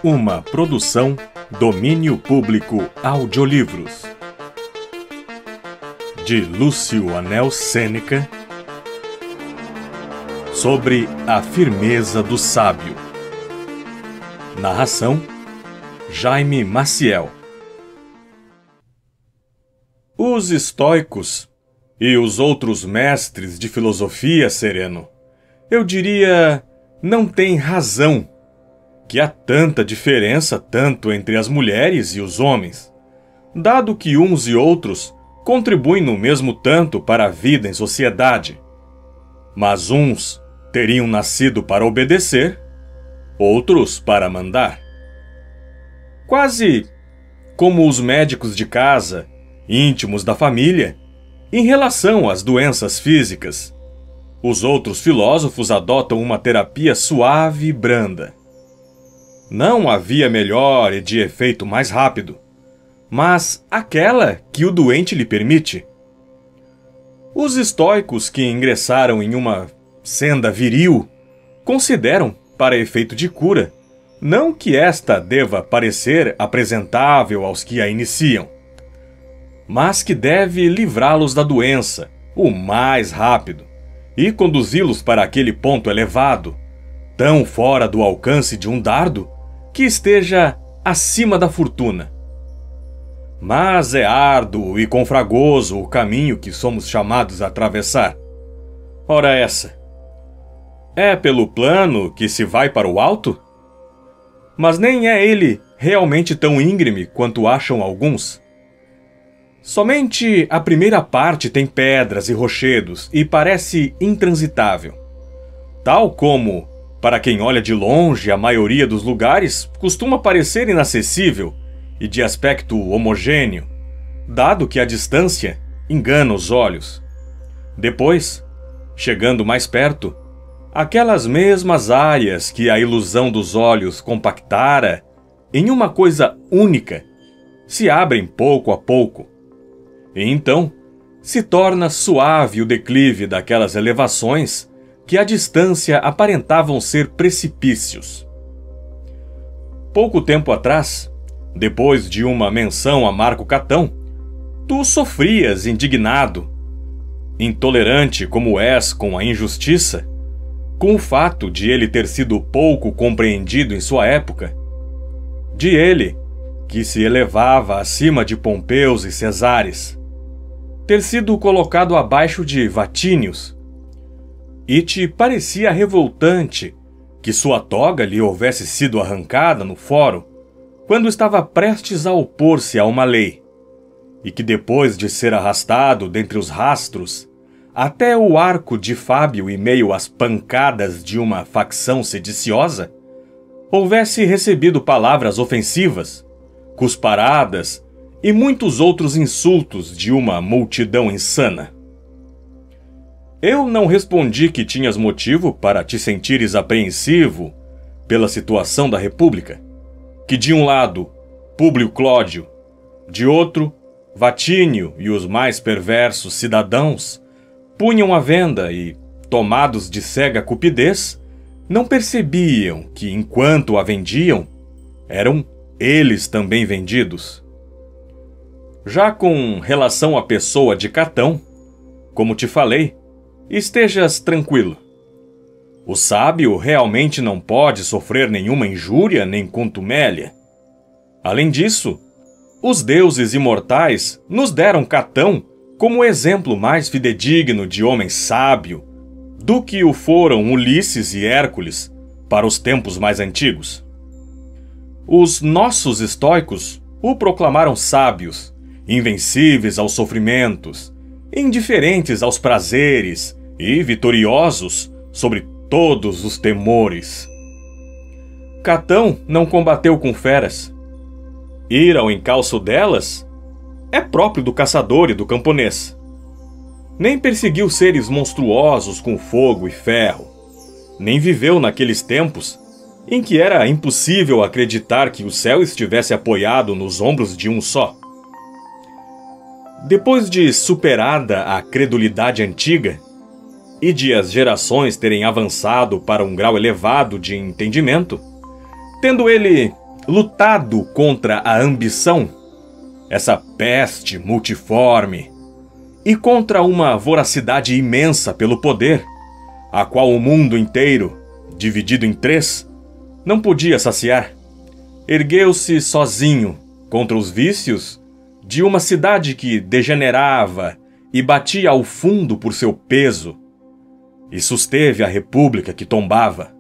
Uma produção Domínio Público Audiolivros de Lúcio Anel Sêneca, sobre a firmeza do sábio. Narração Jaime Maciel. Os estoicos e os outros mestres de filosofia, Sereno, eu diria, não têm razão que há tanta diferença tanto entre as mulheres e os homens, dado que uns e outros contribuem no mesmo tanto para a vida em sociedade. Mas uns teriam nascido para obedecer, outros para mandar. Quase como os médicos de casa, íntimos da família, em relação às doenças físicas, os outros filósofos adotam uma terapia suave e branda. Não havia melhor e de efeito mais rápido, mas aquela que o doente lhe permite. Os estoicos que ingressaram em uma senda viril consideram, para efeito de cura, não que esta deva parecer apresentável aos que a iniciam, mas que deve livrá-los da doença o mais rápido e conduzi-los para aquele ponto elevado, tão fora do alcance de um dardo, que esteja acima da fortuna. Mas é árduo e confragoso o caminho que somos chamados a atravessar. Ora essa, é pelo plano que se vai para o alto? Mas nem é ele realmente tão íngreme quanto acham alguns. Somente a primeira parte tem pedras e rochedos e parece intransitável, tal como, para quem olha de longe, a maioria dos lugares costuma parecer inacessível e de aspecto homogêneo, dado que a distância engana os olhos. Depois, chegando mais perto, aquelas mesmas áreas que a ilusão dos olhos compactara em uma coisa única se abrem pouco a pouco, e então se torna suave o declive daquelas elevações que à distância aparentavam ser precipícios. Pouco tempo atrás, depois de uma menção a Marco Catão, tu sofrias indignado, intolerante como és com a injustiça, com o fato de ele ter sido pouco compreendido em sua época, de ele, que se elevava acima de Pompeus e Cesares, ter sido colocado abaixo de Vatínios, e te parecia revoltante que sua toga lhe houvesse sido arrancada no fórum quando estava prestes a opor-se a uma lei, e que depois de ser arrastado dentre os rastros até o arco de Fábio e meio às pancadas de uma facção sediciosa, houvesse recebido palavras ofensivas, cusparadas e muitos outros insultos de uma multidão insana. Eu não respondi que tinhas motivo para te sentires apreensivo pela situação da República, que de um lado, Públio Clódio, de outro, Vatínio e os mais perversos cidadãos punham à venda e, tomados de cega cupidez, não percebiam que, enquanto a vendiam, eram eles também vendidos. Já com relação à pessoa de Catão, como te falei, estejas tranquilo. O sábio realmente não pode sofrer nenhuma injúria nem contumélia. Além disso, os deuses imortais nos deram Catão como o exemplo mais fidedigno de homem sábio do que o foram Ulisses e Hércules para os tempos mais antigos. Os nossos estoicos o proclamaram sábios, invencíveis aos sofrimentos, indiferentes aos prazeres e vitoriosos sobre todos os temores. Catão não combateu com feras. Ir ao encalço delas é próprio do caçador e do camponês. Nem perseguiu seres monstruosos com fogo e ferro, nem viveu naqueles tempos em que era impossível acreditar que o céu estivesse apoiado nos ombros de um só. Depois de superada a credulidade antiga, e de as gerações terem avançado para um grau elevado de entendimento, tendo ele lutado contra a ambição, essa peste multiforme, e contra uma voracidade imensa pelo poder, a qual o mundo inteiro, dividido em três, não podia saciar, ergueu-se sozinho contra os vícios de uma cidade que degenerava e batia ao fundo por seu peso, e susteve a república que tombava,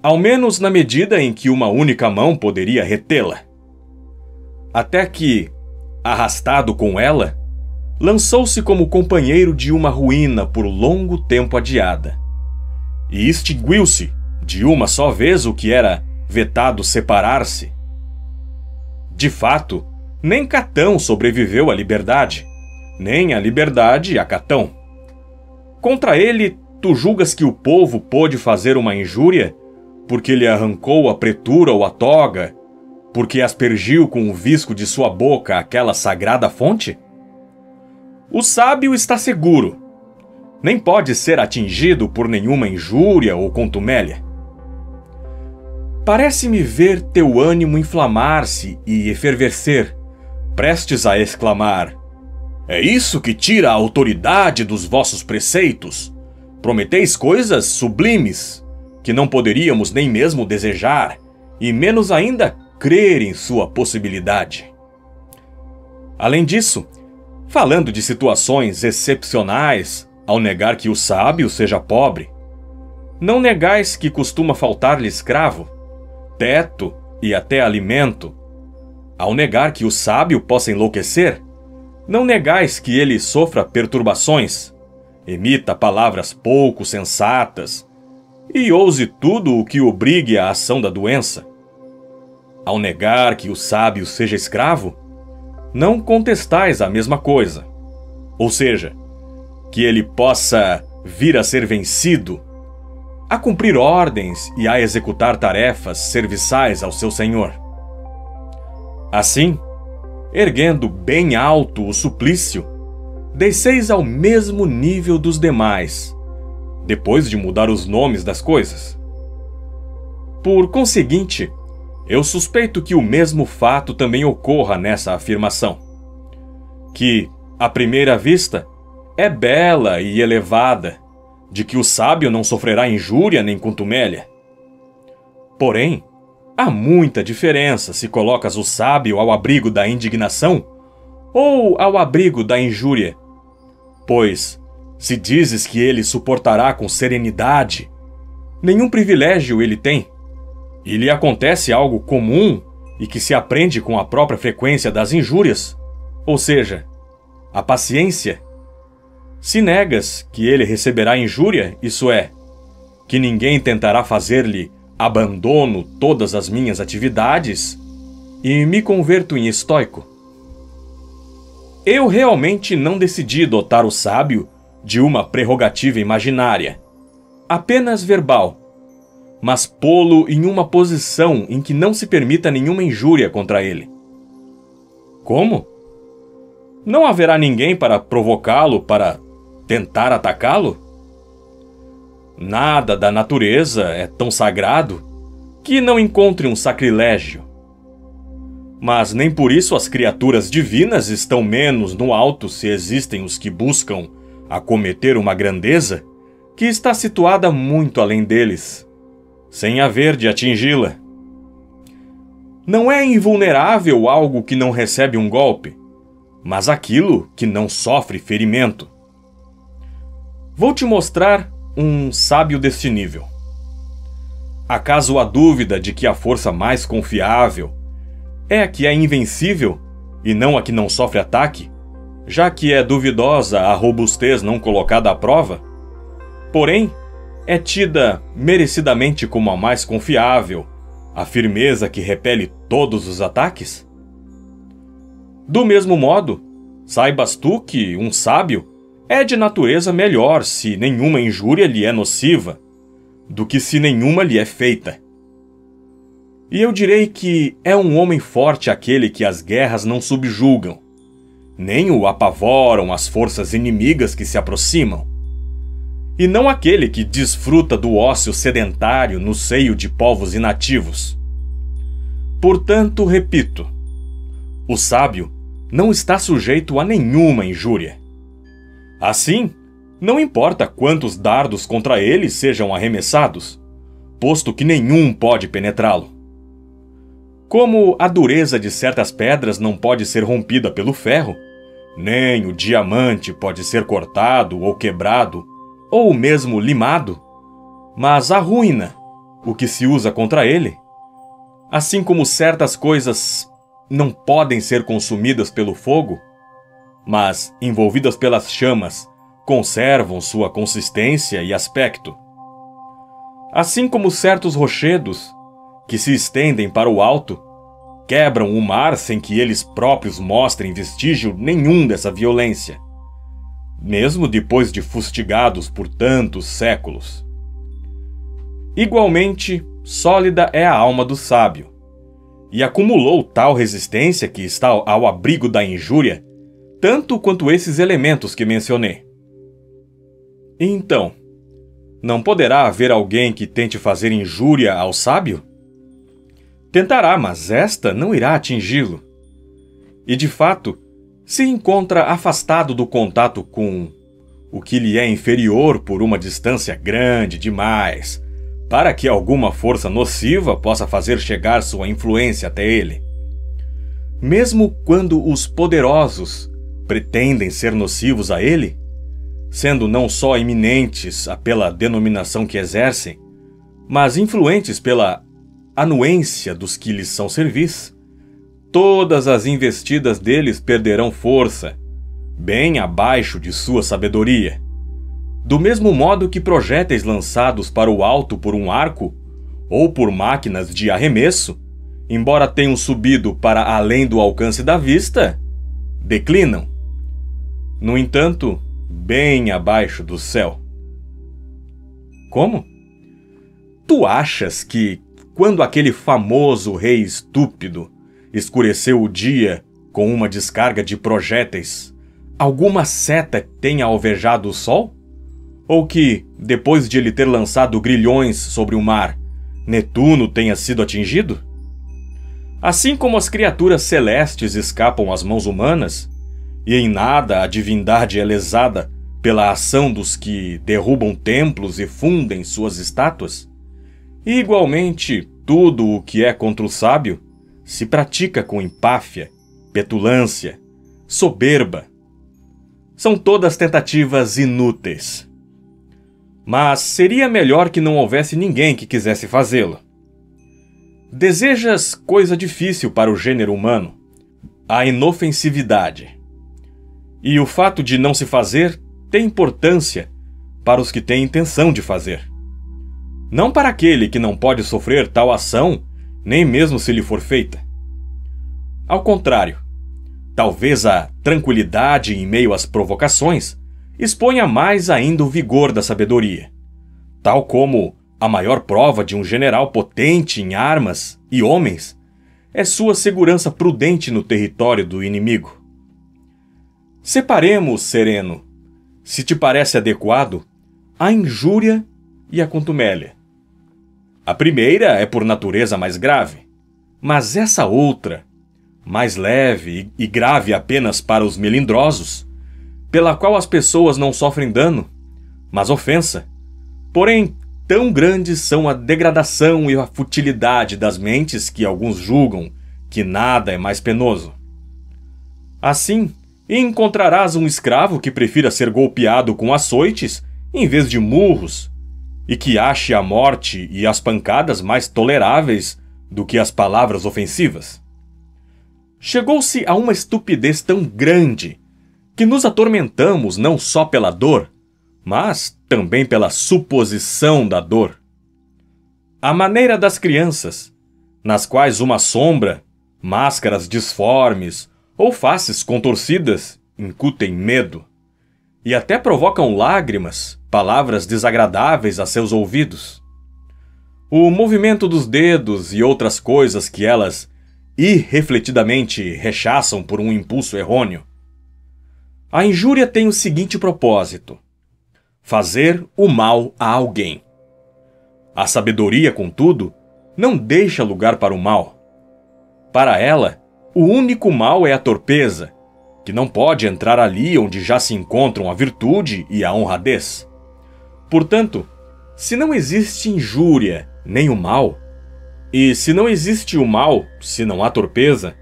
ao menos na medida em que uma única mão poderia retê-la. Até que, arrastado com ela, lançou-se como companheiro de uma ruína por longo tempo adiada, e extinguiu-se de uma só vez o que era vetado separar-se. De fato, nem Catão sobreviveu à liberdade, nem a liberdade a Catão. Contra ele, tu julgas que o povo pôde fazer uma injúria porque lhe arrancou a pretura ou a toga, porque aspergiu com o visco de sua boca aquela sagrada fonte? O sábio está seguro, nem pode ser atingido por nenhuma injúria ou contumélia. Parece-me ver teu ânimo inflamar-se e efervescer, prestes a exclamar: é isso que tira a autoridade dos vossos preceitos? Prometeis coisas sublimes, que não poderíamos nem mesmo desejar, e menos ainda crer em sua possibilidade. Além disso, falando de situações excepcionais, ao negar que o sábio seja pobre, não negais que costuma faltar-lhe escravo, teto e até alimento. Ao negar que o sábio possa enlouquecer, não negais que ele sofra perturbações, emita palavras pouco sensatas e ouse tudo o que obrigue à ação da doença. Ao negar que o sábio seja escravo, não contestais a mesma coisa, ou seja, que ele possa vir a ser vencido, a cumprir ordens e a executar tarefas serviçais ao seu senhor. Assim, erguendo bem alto o suplício, desceis ao mesmo nível dos demais, depois de mudar os nomes das coisas. Por conseguinte, eu suspeito que o mesmo fato também ocorra nessa afirmação, que, à primeira vista, é bela e elevada, de que o sábio não sofrerá injúria nem contumélia. Porém, há muita diferença se colocas o sábio ao abrigo da indignação ou ao abrigo da injúria, pois, se dizes que ele suportará com serenidade, nenhum privilégio ele tem, e lhe acontece algo comum e que se aprende com a própria frequência das injúrias, ou seja, a paciência. Se negas que ele receberá injúria, isso é, que ninguém tentará fazer-lhe abandono todas as minhas atividades, e me converto em estoico. Eu realmente não decidi dotar o sábio de uma prerrogativa imaginária, apenas verbal, mas pô-lo em uma posição em que não se permita nenhuma injúria contra ele. Como? Não haverá ninguém para provocá-lo, para tentar atacá-lo? Nada da natureza é tão sagrado que não encontre um sacrilégio. Mas nem por isso as criaturas divinas estão menos no alto se existem os que buscam acometer uma grandeza que está situada muito além deles, sem haver de atingi-la. Não é invulnerável algo que não recebe um golpe, mas aquilo que não sofre ferimento. Vou te mostrar um sábio deste nível. Acaso há dúvida de que a força mais confiável é a que é invencível e não a que não sofre ataque, já que é duvidosa a robustez não colocada à prova? Porém, é tida merecidamente como a mais confiável, a firmeza que repele todos os ataques? Do mesmo modo, saibas tu que um sábio é de natureza melhor se nenhuma injúria lhe é nociva, do que se nenhuma lhe é feita. E eu direi que é um homem forte aquele que as guerras não subjugam, nem o apavoram as forças inimigas que se aproximam, e não aquele que desfruta do ócio sedentário no seio de povos inativos. Portanto, repito, o sábio não está sujeito a nenhuma injúria. Assim, não importa quantos dardos contra ele sejam arremessados, posto que nenhum pode penetrá-lo. Como a dureza de certas pedras não pode ser rompida pelo ferro, nem o diamante pode ser cortado ou quebrado, ou mesmo limado, mas arruína o que se usa contra ele, assim como certas coisas não podem ser consumidas pelo fogo, mas, envolvidas pelas chamas, conservam sua consistência e aspecto. Assim como certos rochedos, que se estendem para o alto, quebram o mar sem que eles próprios mostrem vestígio nenhum dessa violência, mesmo depois de fustigados por tantos séculos. Igualmente, sólida é a alma do sábio, e acumulou tal resistência que está ao abrigo da injúria, tanto quanto esses elementos que mencionei. E então, não poderá haver alguém que tente fazer injúria ao sábio? Tentará, mas esta não irá atingi-lo. E de fato, se encontra afastado do contato com o que lhe é inferior por uma distância grande demais, para que alguma força nociva possa fazer chegar sua influência até ele. Mesmo quando os poderosos pretendem ser nocivos a ele, sendo não só iminentes pela denominação que exercem, mas influentes pela anuência dos que lhes são servis, todas as investidas deles perderão força, bem abaixo de sua sabedoria. Do mesmo modo que projéteis lançados para o alto por um arco, ou por máquinas de arremesso, embora tenham subido para além do alcance da vista, declinam. No entanto, bem abaixo do céu. Como? Tu achas que, quando aquele famoso rei estúpido escureceu o dia com uma descarga de projéteis, alguma seta tenha alvejado o sol? Ou que, depois de ele ter lançado grilhões sobre o mar, Netuno tenha sido atingido? Assim como as criaturas celestes escapam às mãos humanas, e em nada a divindade é lesada pela ação dos que derrubam templos e fundem suas estátuas, igualmente tudo o que é contra o sábio se pratica com empáfia, petulância, soberba. São todas tentativas inúteis. Mas seria melhor que não houvesse ninguém que quisesse fazê-lo. Desejas coisa difícil para o gênero humano, a inofensividade. E o fato de não se fazer tem importância para os que têm intenção de fazer. Não para aquele que não pode sofrer tal ação, nem mesmo se lhe for feita. Ao contrário, talvez a tranquilidade em meio às provocações exponha mais ainda o vigor da sabedoria, tal como a maior prova de um general potente em armas e homens é sua segurança prudente no território do inimigo. Separemos, sereno, se te parece adequado, a injúria e a contumélia. A primeira é por natureza mais grave, mas essa outra, mais leve e grave apenas para os melindrosos, pela qual as pessoas não sofrem dano, mas ofensa, porém tão grandes são a degradação e a futilidade das mentes que alguns julgam que nada é mais penoso. Assim, encontrarás um escravo que prefira ser golpeado com açoites em vez de murros, e que ache a morte e as pancadas mais toleráveis do que as palavras ofensivas. Chegou-se a uma estupidez tão grande que nos atormentamos não só pela dor, mas também pela suposição da dor. À maneira das crianças, nas quais uma sombra, máscaras disformes ou faces contorcidas incutem medo, e até provocam lágrimas, palavras desagradáveis a seus ouvidos. O movimento dos dedos e outras coisas que elas irrefletidamente rechaçam por um impulso errôneo. A injúria tem o seguinte propósito: fazer o mal a alguém. A sabedoria, contudo, não deixa lugar para o mal. Para ela, o único mal é a torpeza, que não pode entrar ali onde já se encontram a virtude e a honradez. Portanto, se não existe injúria nem o mal, e se não existe o mal, se não há torpeza,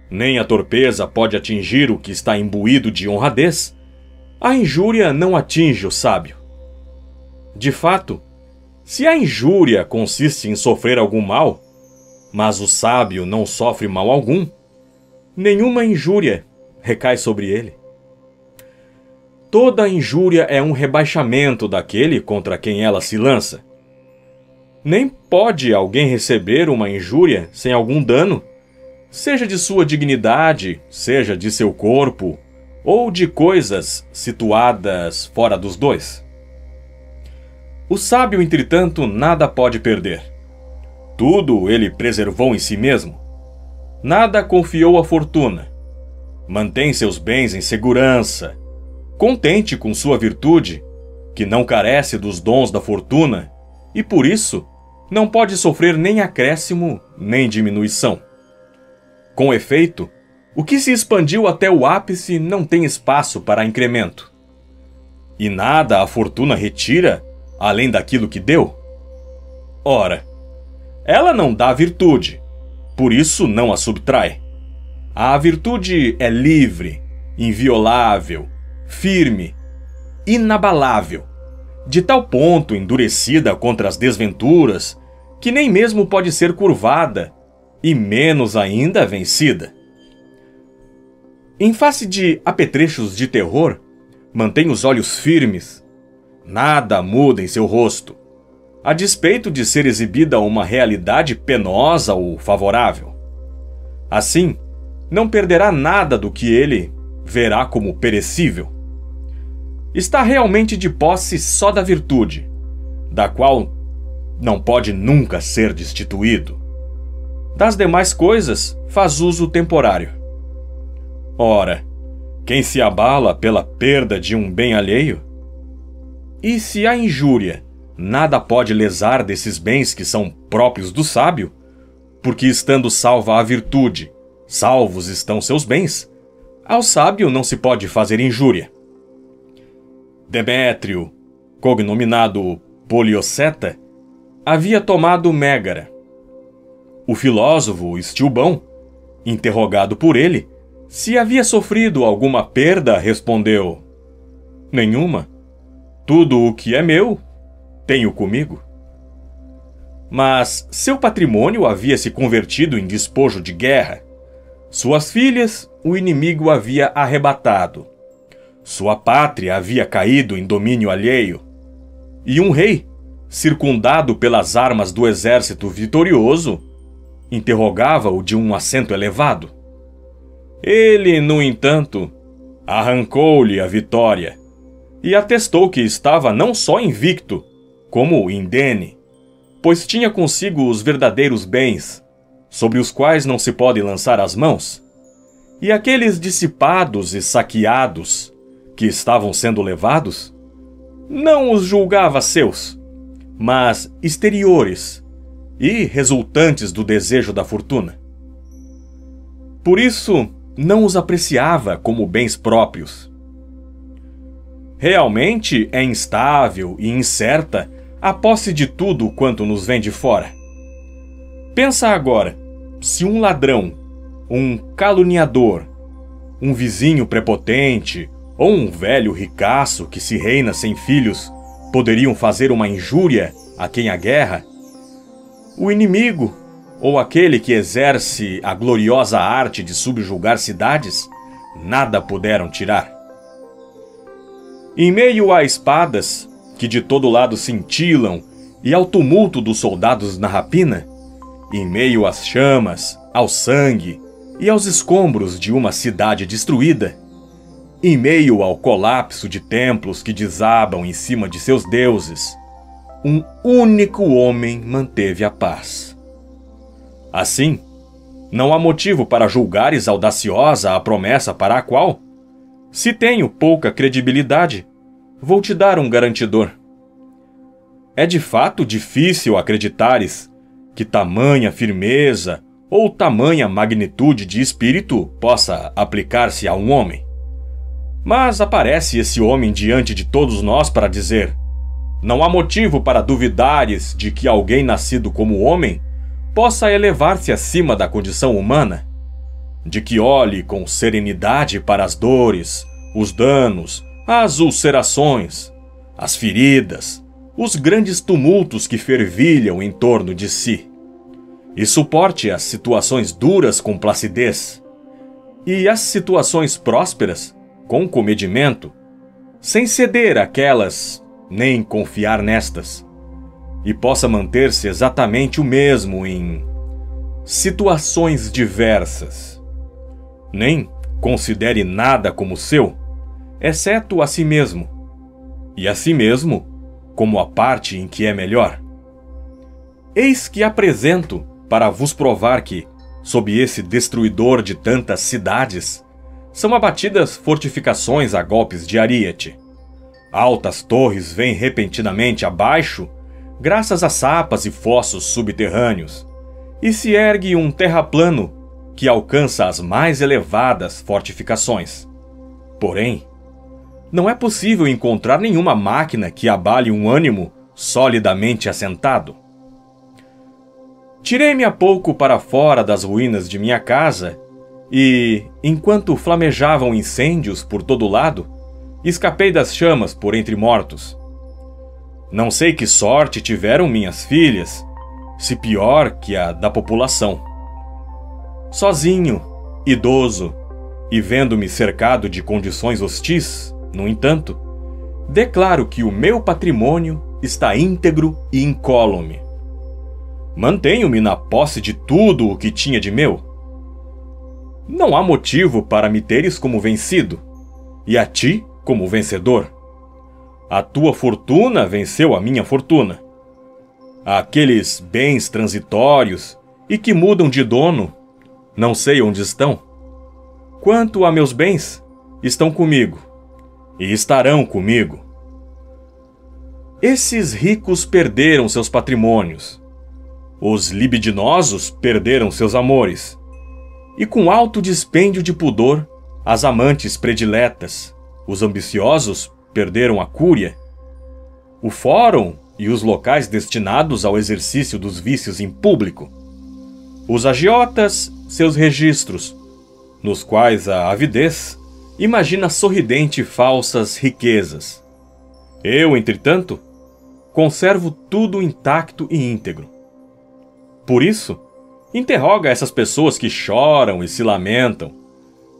nem a torpeza pode atingir o que está imbuído de honradez, a injúria não atinge o sábio. De fato, se a injúria consiste em sofrer algum mal, mas o sábio não sofre mal algum, nenhuma injúria recai sobre ele. Toda injúria é um rebaixamento daquele contra quem ela se lança. Nem pode alguém receber uma injúria sem algum dano, seja de sua dignidade, seja de seu corpo, ou de coisas situadas fora dos dois. O sábio, entretanto, nada pode perder. Tudo ele preservou em si mesmo. Nada confiou à fortuna. Mantém seus bens em segurança, contente com sua virtude, que não carece dos dons da fortuna, e por isso não pode sofrer nem acréscimo nem diminuição. Com efeito, o que se expandiu até o ápice não tem espaço para incremento. E nada a fortuna retira além daquilo que deu. Ora, ela não dá virtude, por isso não a subtrai. A virtude é livre, inviolável, firme, inabalável, de tal ponto endurecida contra as desventuras que nem mesmo pode ser curvada, e menos ainda vencida. Em face de apetrechos de terror, mantém os olhos firmes. Nada muda em seu rosto, a despeito de ser exibida uma realidade penosa ou favorável. Assim, não perderá nada do que ele verá como perecível. Está realmente de posse só da virtude, da qual não pode nunca ser destituído. Das demais coisas, faz uso temporário. Ora, quem se abala pela perda de um bem alheio? E se a injúria nada pode lesar desses bens que são próprios do sábio, porque estando salva a virtude, salvos estão seus bens, ao sábio não se pode fazer injúria. Demétrio, cognominado Polioceta, havia tomado Mégara. O filósofo Estilbão, interrogado por ele, se havia sofrido alguma perda, respondeu: nenhuma. Tudo o que é meu, tenho comigo. Mas seu patrimônio havia se convertido em despojo de guerra. Suas filhas o inimigo havia arrebatado. Sua pátria havia caído em domínio alheio. E um rei, circundado pelas armas do exército vitorioso, interrogava-o de um assento elevado. Ele, no entanto, arrancou-lhe a vitória e atestou que estava não só invicto, como indene, pois tinha consigo os verdadeiros bens, sobre os quais não se pode lançar as mãos, e aqueles dissipados e saqueados, que estavam sendo levados, não os julgava seus, mas exteriores e resultantes do desejo da fortuna. Por isso, não os apreciava como bens próprios. Realmente é instável e incerta a posse de tudo quanto nos vem de fora. Pensa agora, se um ladrão, um caluniador, um vizinho prepotente ou um velho ricaço que se reina sem filhos poderiam fazer uma injúria a quem a guerra, o inimigo, ou aquele que exerce a gloriosa arte de subjugar cidades, nada puderam tirar. Em meio a espadas, que de todo lado cintilam, e ao tumulto dos soldados na rapina, em meio às chamas, ao sangue e aos escombros de uma cidade destruída, em meio ao colapso de templos que desabam em cima de seus deuses, um único homem manteve a paz. Assim, não há motivo para julgares audaciosa a promessa para a qual, se tenho pouca credibilidade, vou te dar um garantidor. É de fato difícil acreditares que tamanha firmeza ou tamanha magnitude de espírito possa aplicar-se a um homem. Mas aparece esse homem diante de todos nós para dizer: não há motivo para duvidares de que alguém nascido como homem possa elevar-se acima da condição humana, de que olhe com serenidade para as dores, os danos, as ulcerações, as feridas, os grandes tumultos que fervilham em torno de si, e suporte as situações duras com placidez, e as situações prósperas com comedimento, sem ceder àquelas, nem confiar nestas, e possa manter-se exatamente o mesmo em situações diversas. Nem considere nada como seu, exceto a si mesmo, e a si mesmo como a parte em que é melhor. Eis que apresento para vos provar que, sob esse destruidor de tantas cidades, são abatidas fortificações a golpes de ariete. Altas torres vêm repentinamente abaixo, graças a sapas e fossos subterrâneos, e se ergue um terraplano que alcança as mais elevadas fortificações. Porém, não é possível encontrar nenhuma máquina que abale um ânimo solidamente assentado. Tirei-me há pouco para fora das ruínas de minha casa e, enquanto flamejavam incêndios por todo lado, escapei das chamas por entre mortos. Não sei que sorte tiveram minhas filhas, se pior que a da população. Sozinho, idoso, e vendo-me cercado de condições hostis, no entanto, declaro que o meu patrimônio está íntegro e incólume. Mantenho-me na posse de tudo o que tinha de meu. Não há motivo para me teres como vencido, e a ti como vencedor. A tua fortuna venceu a minha fortuna. Aqueles bens transitórios e que mudam de dono, não sei onde estão. Quanto a meus bens, estão comigo, e estarão comigo. Esses ricos perderam seus patrimônios. Os libidinosos perderam seus amores. E com alto dispêndio de pudor, as amantes prediletas, os ambiciosos perderam a cúria. O fórum e os locais destinados ao exercício dos vícios em público. Os agiotas, seus registros, nos quais a avidez imagina sorridente falsas riquezas. Eu, entretanto, conservo tudo intacto e íntegro. Por isso, interroga essas pessoas que choram e se lamentam,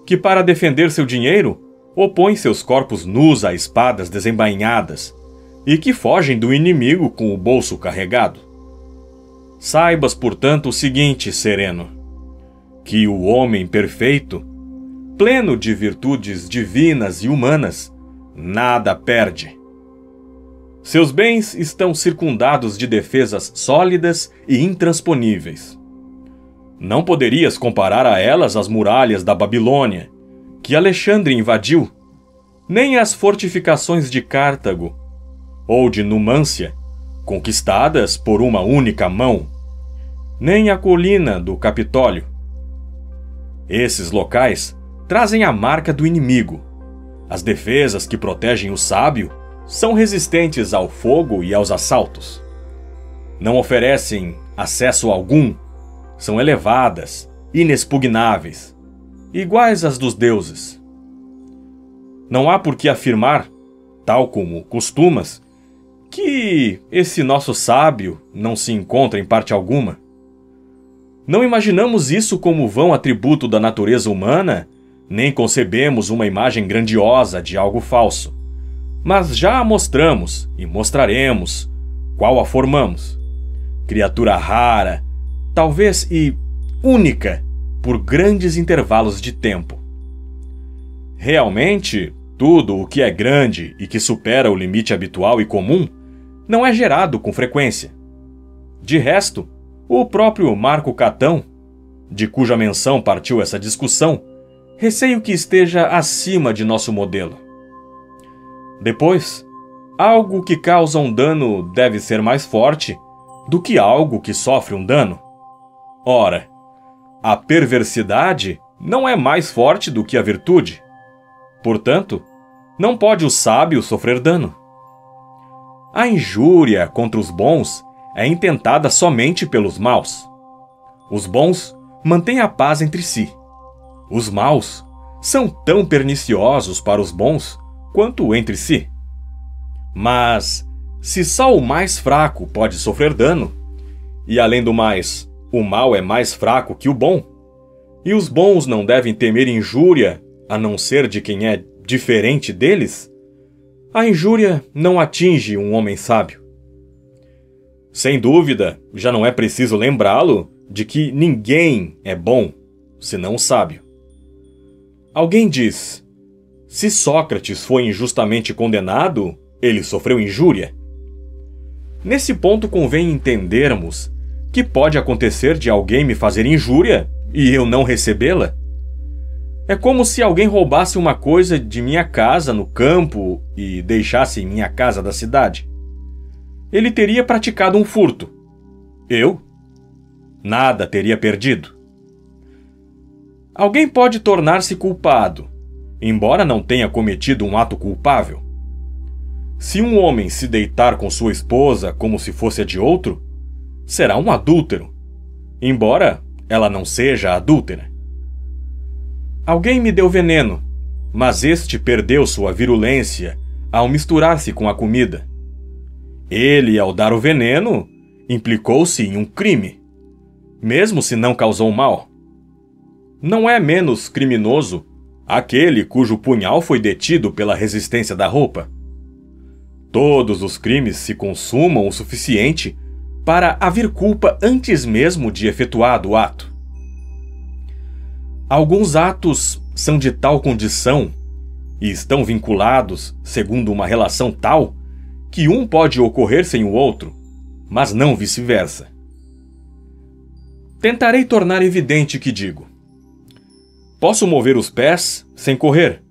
que para defender seu dinheiro opõem seus corpos nus a espadas desembainhadas e que fogem do inimigo com o bolso carregado. Saibas, portanto, o seguinte, sereno, que o homem perfeito, pleno de virtudes divinas e humanas, nada perde. Seus bens estão circundados de defesas sólidas e intransponíveis. Não poderias comparar a elas as muralhas da Babilônia, que Alexandre invadiu, nem as fortificações de Cartago, ou de Numância, conquistadas por uma única mão, nem a colina do Capitólio. Esses locais trazem a marca do inimigo. As defesas que protegem o sábio são resistentes ao fogo e aos assaltos. Não oferecem acesso algum, são elevadas, inexpugnáveis, iguais às dos deuses. Não há por que afirmar, tal como costumas, que esse nosso sábio não se encontra em parte alguma. Não imaginamos isso como vão atributo da natureza humana, nem concebemos uma imagem grandiosa de algo falso. Mas já a mostramos e mostraremos, qual a formamos. Criatura rara, talvez e única, por grandes intervalos de tempo. Realmente, tudo o que é grande e que supera o limite habitual e comum não é gerado com frequência. De resto, o próprio Marco Catão, de cuja menção partiu essa discussão, receio que esteja acima de nosso modelo. Depois, algo que causa um dano deve ser mais forte do que algo que sofre um dano. Ora, a perversidade não é mais forte do que a virtude. Portanto, não pode o sábio sofrer dano. A injúria contra os bons é intentada somente pelos maus. Os bons mantêm a paz entre si. Os maus são tão perniciosos para os bons quanto entre si. Mas, se só o mais fraco pode sofrer dano, e além do mais, o mal é mais fraco que o bom, e os bons não devem temer injúria a não ser de quem é diferente deles, a injúria não atinge um homem sábio. Sem dúvida, já não é preciso lembrá-lo de que ninguém é bom, senão sábio. Alguém diz: se Sócrates foi injustamente condenado, ele sofreu injúria. Nesse ponto convém entendermos que pode acontecer de alguém me fazer injúria e eu não recebê-la. É como se alguém roubasse uma coisa de minha casa no campo e deixasse em minha casa da cidade. Ele teria praticado um furto. Eu? Nada teria perdido. Alguém pode tornar-se culpado, embora não tenha cometido um ato culpável. Se um homem se deitar com sua esposa como se fosse a de outro, será um adúltero, embora ela não seja adúltera. Alguém me deu veneno, mas este perdeu sua virulência ao misturar-se com a comida. Ele, ao dar o veneno, implicou-se em um crime, mesmo se não causou mal. Não é menos criminoso aquele cujo punhal foi detido pela resistência da roupa. Todos os crimes se consumam o suficiente para haver culpa antes mesmo de efetuado o ato. Alguns atos são de tal condição e estão vinculados segundo uma relação tal que um pode ocorrer sem o outro, mas não vice-versa. Tentarei tornar evidente o que digo. Posso mover os pés sem correr,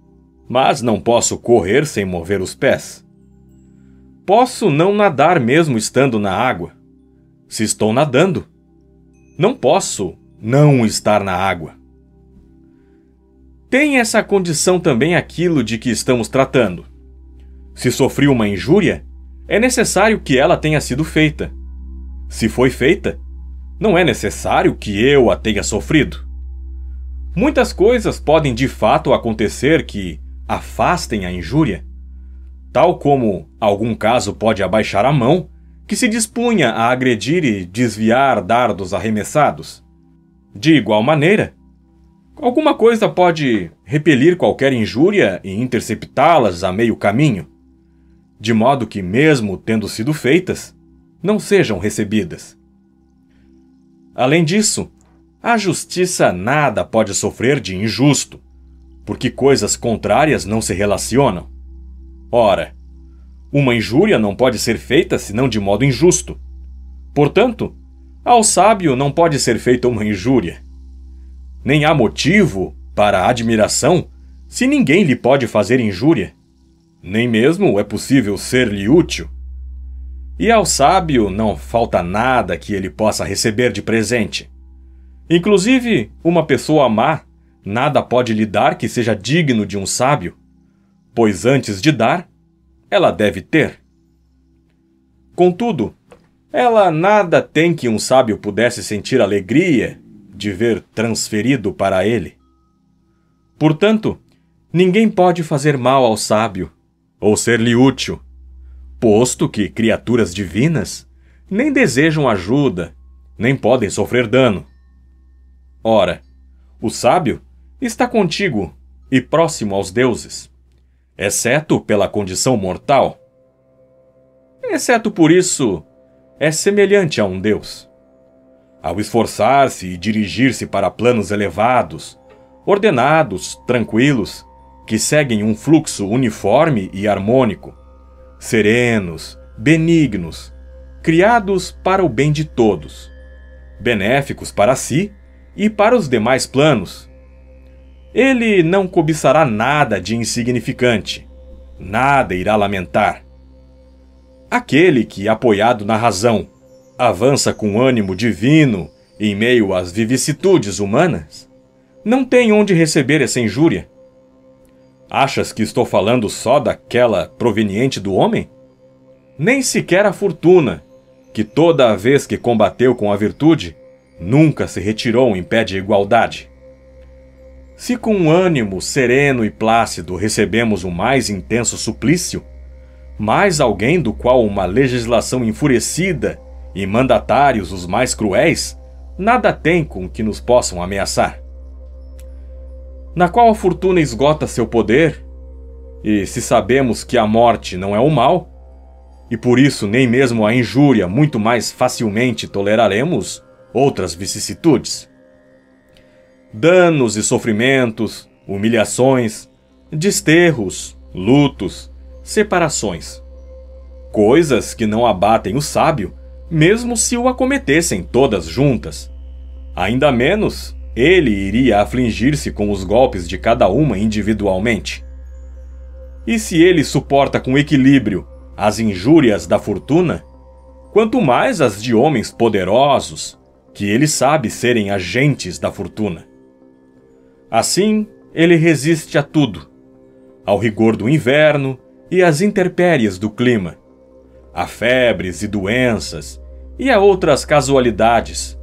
mas não posso correr sem mover os pés. Posso não nadar mesmo estando na água. Se estou nadando, não posso não estar na água. Tem essa condição também aquilo de que estamos tratando. Se sofri uma injúria, é necessário que ela tenha sido feita. Se foi feita, não é necessário que eu a tenha sofrido. Muitas coisas podem de fato acontecer que afastem a injúria, tal como algum caso pode abaixar a mão que se dispunha a agredir e desviar dardos arremessados. De igual maneira, alguma coisa pode repelir qualquer injúria e interceptá-las a meio caminho, de modo que, mesmo tendo sido feitas, não sejam recebidas. Além disso, a justiça nada pode sofrer de injusto, porque coisas contrárias não se relacionam. Ora, uma injúria não pode ser feita senão de modo injusto. Portanto, ao sábio não pode ser feita uma injúria. Nem há motivo para admiração se ninguém lhe pode fazer injúria. Nem mesmo é possível ser-lhe útil. E ao sábio não falta nada que ele possa receber de presente. Inclusive, uma pessoa má nada pode lhe dar que seja digno de um sábio, pois antes de dar, ela deve ter. Contudo, ela nada tem que um sábio pudesse sentir alegria de ver transferido para ele. Portanto, ninguém pode fazer mal ao sábio, ou ser-lhe útil, posto que criaturas divinas nem desejam ajuda, nem podem sofrer dano. Ora, o sábio está contigo e próximo aos deuses, exceto pela condição mortal. Exceto por isso, é semelhante a um deus. Ao esforçar-se e dirigir-se para planos elevados, ordenados, tranquilos, que seguem um fluxo uniforme e harmônico, serenos, benignos, criados para o bem de todos, benéficos para si e para os demais planos. Ele não cobiçará nada de insignificante, nada irá lamentar. Aquele que, apoiado na razão, avança com ânimo divino em meio às vicissitudes humanas, não tem onde receber essa injúria. Achas que estou falando só daquela proveniente do homem? Nem sequer a fortuna, que toda a vez que combateu com a virtude, nunca se retirou em pé de igualdade. Se com um ânimo sereno e plácido recebemos o mais intenso suplício, mais alguém do qual uma legislação enfurecida e mandatários os mais cruéis nada tem com que nos possam ameaçar. Na qual a fortuna esgota seu poder, e se sabemos que a morte não é o mal, e por isso nem mesmo a injúria muito mais facilmente toleraremos outras vicissitudes. Danos e sofrimentos, humilhações, desterros, lutos, separações. Coisas que não abatem o sábio, mesmo se o acometessem todas juntas. Ainda menos, ele iria afligir-se com os golpes de cada uma individualmente. E se ele suporta com equilíbrio as injúrias da fortuna, quanto mais as de homens poderosos, que ele sabe serem agentes da fortuna. Assim, ele resiste a tudo, ao rigor do inverno e às intempéries do clima, a febres e doenças e a outras casualidades,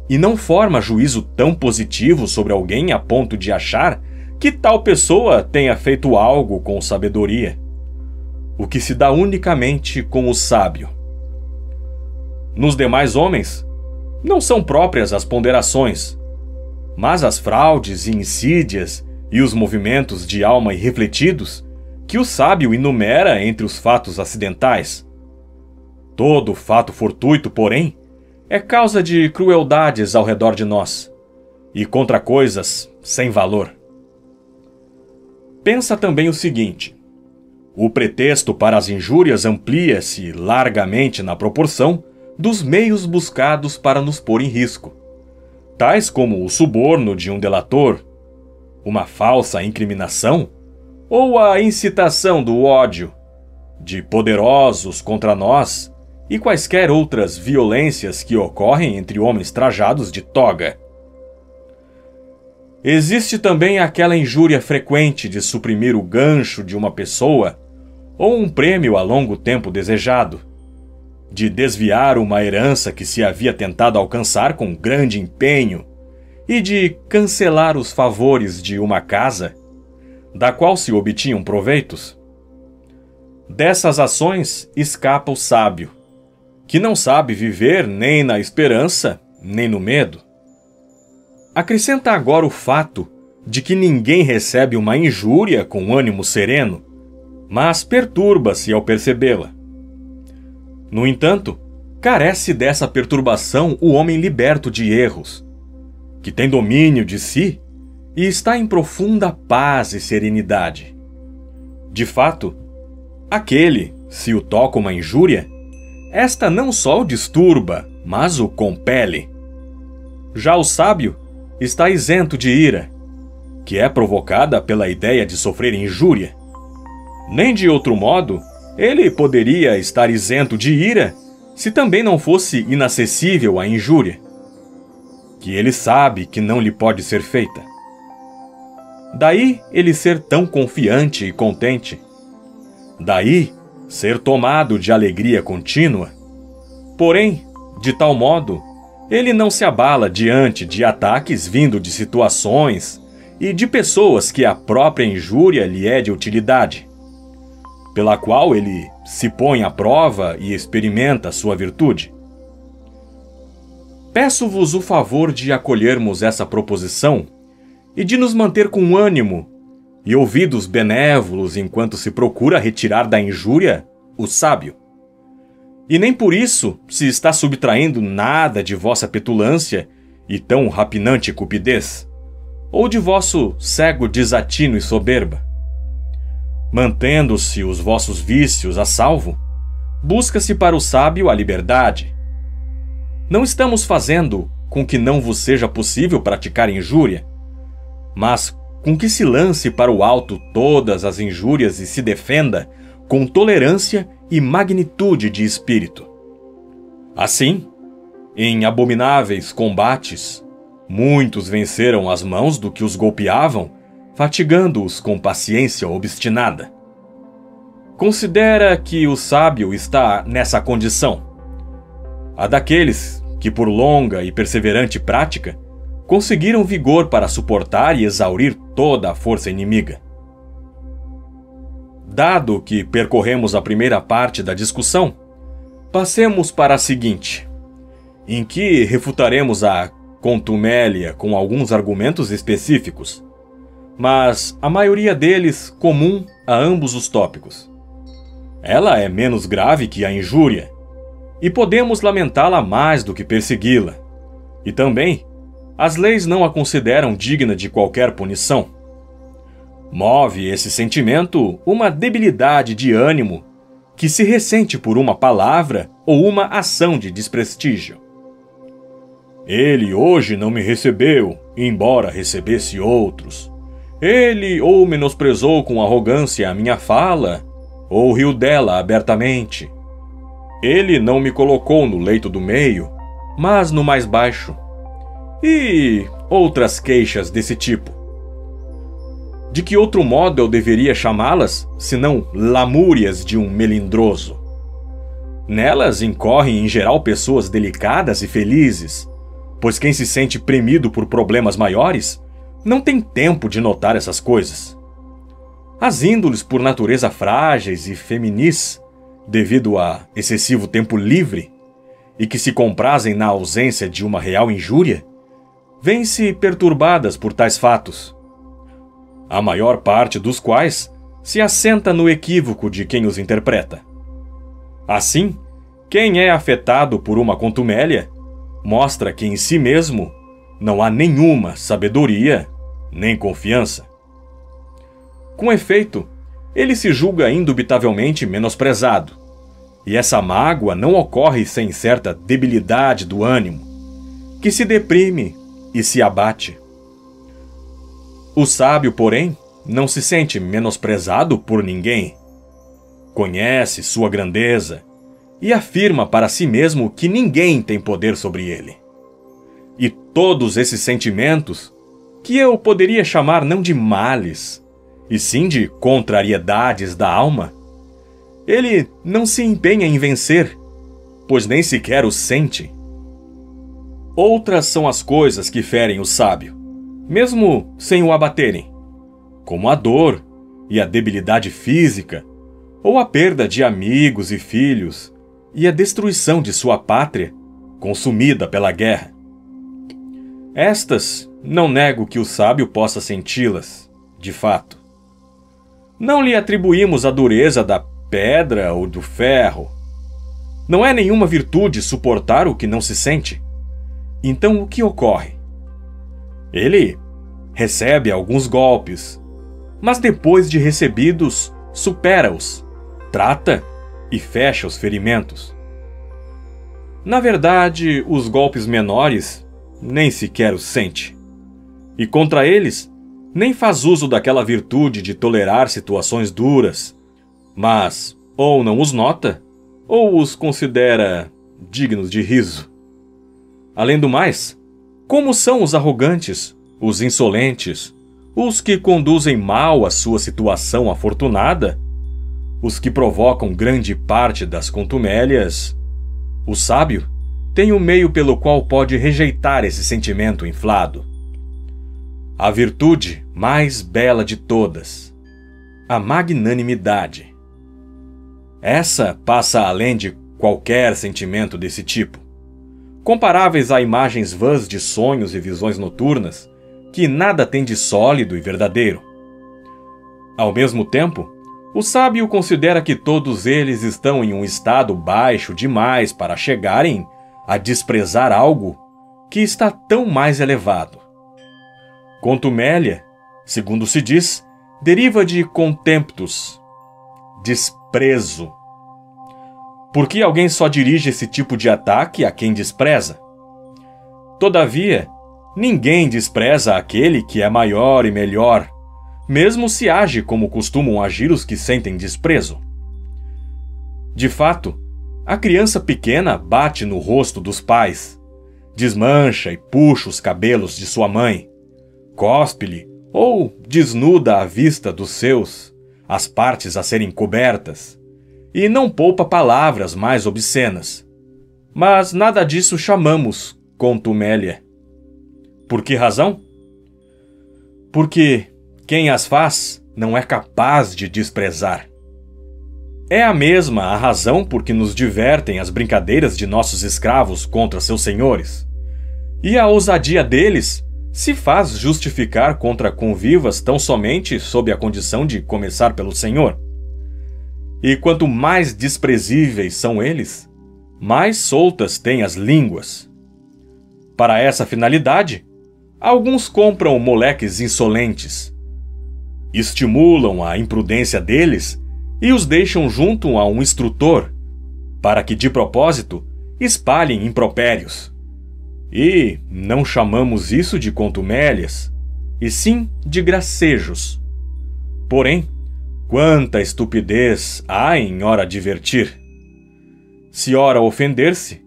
e não forma juízo tão positivo sobre alguém a ponto de achar que tal pessoa tenha feito algo com sabedoria, o que se dá unicamente com o sábio. Nos demais homens, não são próprias as ponderações, mas as fraudes e insídias e os movimentos de alma irrefletidos que o sábio enumera entre os fatos acidentais. Todo fato fortuito, porém, é causa de crueldades ao redor de nós, e contra coisas sem valor. Pensa também o seguinte: o pretexto para as injúrias amplia-se largamente na proporção dos meios buscados para nos pôr em risco, tais como o suborno de um delator, uma falsa incriminação ou a incitação do ódio de poderosos contra nós e quaisquer outras violências que ocorrem entre homens trajados de toga. Existe também aquela injúria frequente de suprimir o gancho de uma pessoa ou um prêmio a longo tempo desejado, de desviar uma herança que se havia tentado alcançar com grande empenho e de cancelar os favores de uma casa, da qual se obtinham proveitos. Dessas ações escapa o sábio, que não sabe viver nem na esperança, nem no medo. Acrescenta agora o fato de que ninguém recebe uma injúria com ânimo sereno, mas perturba-se ao percebê-la. No entanto, carece dessa perturbação o homem liberto de erros, que tem domínio de si e está em profunda paz e serenidade. De fato, aquele, se o toca uma injúria, esta não só o disturba, mas o compele. Já o sábio está isento de ira, que é provocada pela ideia de sofrer injúria. Nem de outro modo, ele poderia estar isento de ira se também não fosse inacessível à injúria, que ele sabe que não lhe pode ser feita. Daí ele ser tão confiante e contente. Daí ser tomado de alegria contínua. Porém, de tal modo, ele não se abala diante de ataques vindo de situações e de pessoas que a própria injúria lhe é de utilidade, pela qual ele se põe à prova e experimenta sua virtude. Peço-vos o favor de acolhermos essa proposição e de nos manter com ânimo e ouvidos benévolos enquanto se procura retirar da injúria o sábio. E nem por isso se está subtraindo nada de vossa petulância e tão rapinante cupidez, ou de vosso cego desatino e soberba. Mantendo-se os vossos vícios a salvo, busca-se para o sábio a liberdade. Não estamos fazendo com que não vos seja possível praticar injúria, mas com que se lance para o alto todas as injúrias e se defenda com tolerância e magnitude de espírito. Assim, Em abomináveis combates, muitos venceram as mãos do que os golpeavam, fatigando-os com paciência obstinada. Considera que o sábio está nessa condição, a daqueles que, por longa e perseverante prática, conseguiram vigor para suportar e exaurir toda a força inimiga. Dado que percorremos a primeira parte da discussão, passemos para a seguinte, em que refutaremos a contumélia com alguns argumentos específicos, mas a maioria deles comum a ambos os tópicos. Ela é menos grave que a injúria, e podemos lamentá-la mais do que persegui-la. E também, as leis não a consideram digna de qualquer punição. Move esse sentimento uma debilidade de ânimo que se ressente por uma palavra ou uma ação de desprestígio. Ele hoje não me recebeu, embora recebesse outros. Ele ou menosprezou com arrogância a minha fala, ou riu dela abertamente. Ele não me colocou no leito do meio, mas no mais baixo. E outras queixas desse tipo. De que outro modo eu deveria chamá-las, senão lamúrias de um melindroso? Nelas incorrem em geral pessoas delicadas e felizes, pois quem se sente premido por problemas maiores não tem tempo de notar essas coisas. As índoles por natureza frágeis e feminis, devido a excessivo tempo livre, e que se comprazem na ausência de uma real injúria, vêm-se perturbadas por tais fatos, a maior parte dos quais se assenta no equívoco de quem os interpreta. Assim, quem é afetado por uma contumélia mostra que em si mesmo não há nenhuma sabedoria nem confiança. Com efeito, ele se julga indubitavelmente menosprezado, e essa mágoa não ocorre sem certa debilidade do ânimo, que se deprime e se abate. O sábio, porém, não se sente menosprezado por ninguém. Conhece sua grandeza e afirma para si mesmo que ninguém tem poder sobre ele. E todos esses sentimentos, que eu poderia chamar não de males, e sim de contrariedades da alma, ele não se empenha em vencer, pois nem sequer os sente. Outras são as coisas que ferem o sábio, mesmo sem o abaterem, como a dor e a debilidade física, ou a perda de amigos e filhos, e a destruição de sua pátria, consumida pela guerra. Estas, não nego que o sábio possa senti-las, de fato. Não lhe atribuímos a dureza da pedra ou do ferro. Não é nenhuma virtude suportar o que não se sente. Então o que ocorre? Ele recebe alguns golpes, mas depois de recebidos, supera-os, trata e fecha os ferimentos. Na verdade, os golpes menores nem sequer os sente, e contra eles nem faz uso daquela virtude de tolerar situações duras, mas ou não os nota, ou os considera dignos de riso. Além do mais, como são os arrogantes, os insolentes, os que conduzem mal a sua situação afortunada, os que provocam grande parte das contumélias, o sábio tem um meio pelo qual pode rejeitar esse sentimento inflado. A virtude mais bela de todas, a magnanimidade. Essa passa além de qualquer sentimento desse tipo, comparáveis a imagens vãs de sonhos e visões noturnas que nada tem de sólido e verdadeiro. Ao mesmo tempo, o sábio considera que todos eles estão em um estado baixo demais para chegarem a desprezar algo que está tão mais elevado. Contumélia, segundo se diz, deriva de contemptus, desprezo. Por que alguém só dirige esse tipo de ataque a quem despreza? Todavia, ninguém despreza aquele que é maior e melhor, mesmo se age como costumam agir os que sentem desprezo. De fato, a criança pequena bate no rosto dos pais, desmancha e puxa os cabelos de sua mãe, cospe-lhe ou desnuda à vista dos seus as partes a serem cobertas, e não poupa palavras mais obscenas. Mas nada disso chamamos contumélia. Por que razão? Porque quem as faz não é capaz de desprezar. É a mesma a razão por que nos divertem as brincadeiras de nossos escravos contra seus senhores, e a ousadia deles se faz justificar contra convivas tão somente sob a condição de começar pelo Senhor. E quanto mais desprezíveis são eles, mais soltas têm as línguas. Para essa finalidade, alguns compram moleques insolentes, estimulam a imprudência deles e os deixam junto a um instrutor, para que, de propósito, espalhem impropérios. E não chamamos isso de contumélias, e sim de gracejos. Porém, quanta estupidez há em ora divertir! Se ora ofender-se,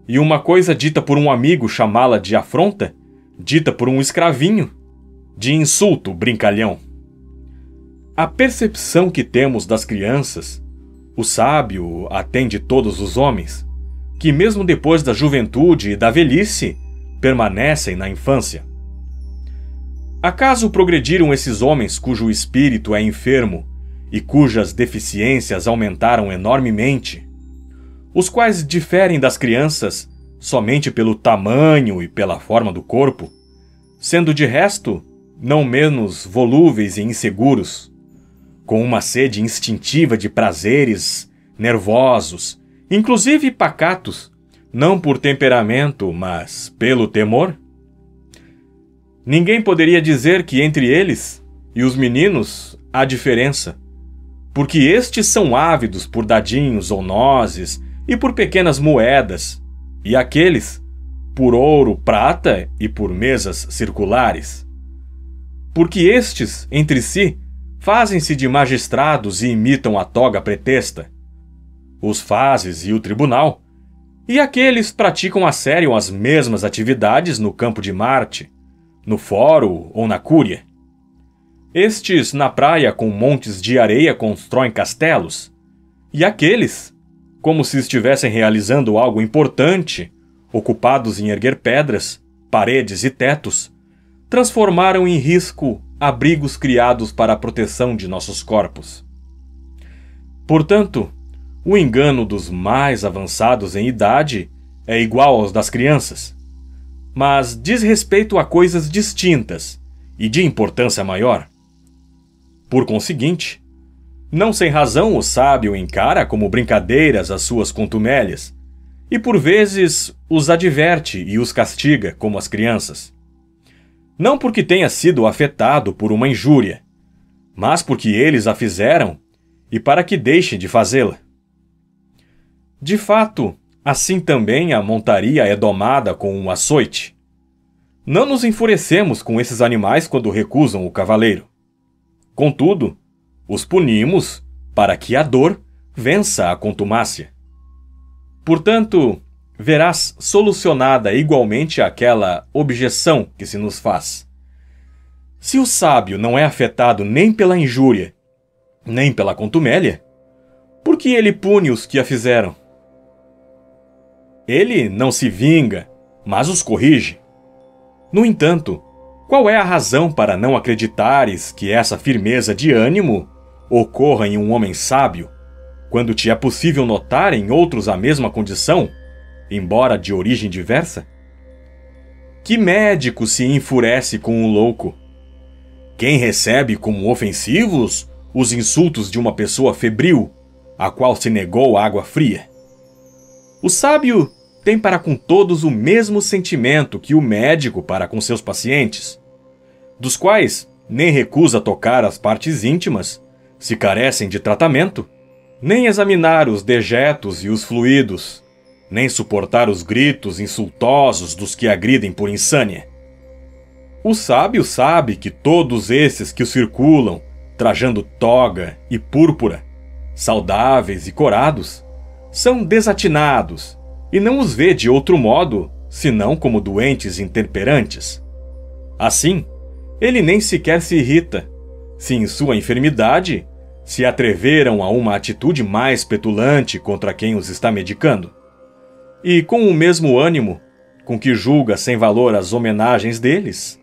e uma coisa dita por um amigo chamá-la de afronta, dita por um escravinho, de insulto brincalhão. A percepção que temos das crianças, o sábio a tem de todos os homens, que mesmo depois da juventude e da velhice, permanecem na infância. Acaso progrediram esses homens cujo espírito é enfermo e cujas deficiências aumentaram enormemente, os quais diferem das crianças somente pelo tamanho e pela forma do corpo, sendo de resto não menos volúveis e inseguros, com uma sede instintiva de prazeres nervosos, inclusive pacatos, não por temperamento, mas pelo temor? Ninguém poderia dizer que entre eles e os meninos há diferença, porque estes são ávidos por dadinhos ou nozes e por pequenas moedas, e aqueles por ouro, prata e por mesas circulares. Porque estes, entre si, fazem-se de magistrados e imitam a toga pretexta, os fazes e o tribunal, e aqueles praticam a sério as mesmas atividades no campo de Marte, no fórum ou na cúria. Estes na praia com montes de areia constroem castelos, e aqueles, como se estivessem realizando algo importante, ocupados em erguer pedras, paredes e tetos, transformaram em risco abrigos criados para a proteção de nossos corpos. Portanto, o engano dos mais avançados em idade é igual aos das crianças, mas diz respeito a coisas distintas e de importância maior. Por conseguinte, não sem razão o sábio encara como brincadeiras as suas contumélias, e por vezes os adverte e os castiga como as crianças. Não porque tenha sido afetado por uma injúria, mas porque eles a fizeram e para que deixem de fazê-la. De fato, assim também a montaria é domada com um açoite. Não nos enfurecemos com esses animais quando recusam o cavaleiro. Contudo, os punimos para que a dor vença a contumácia. Portanto, verás solucionada igualmente aquela objeção que se nos faz. Se o sábio não é afetado nem pela injúria, nem pela contumélia, por que ele pune os que a fizeram? Ele não se vinga, mas os corrige. No entanto, qual é a razão para não acreditares que essa firmeza de ânimo ocorra em um homem sábio, quando te é possível notar em outros a mesma condição, embora de origem diversa? Que médico se enfurece com o louco? Quem recebe como ofensivos os insultos de uma pessoa febril, a qual se negou água fria? O sábio tem para com todos o mesmo sentimento que o médico para com seus pacientes, dos quais nem recusa tocar as partes íntimas, se carecem de tratamento, nem examinar os dejetos e os fluidos, nem suportar os gritos insultosos dos que agridem por insânia. O sábio sabe que todos esses que o circulam, trajando toga e púrpura, saudáveis e corados, são desatinados, e não os vê de outro modo senão como doentes intemperantes. Assim, ele nem sequer se irrita, se em sua enfermidade se atreveram a uma atitude mais petulante contra quem os está medicando. E com o mesmo ânimo com que julga sem valor as homenagens deles,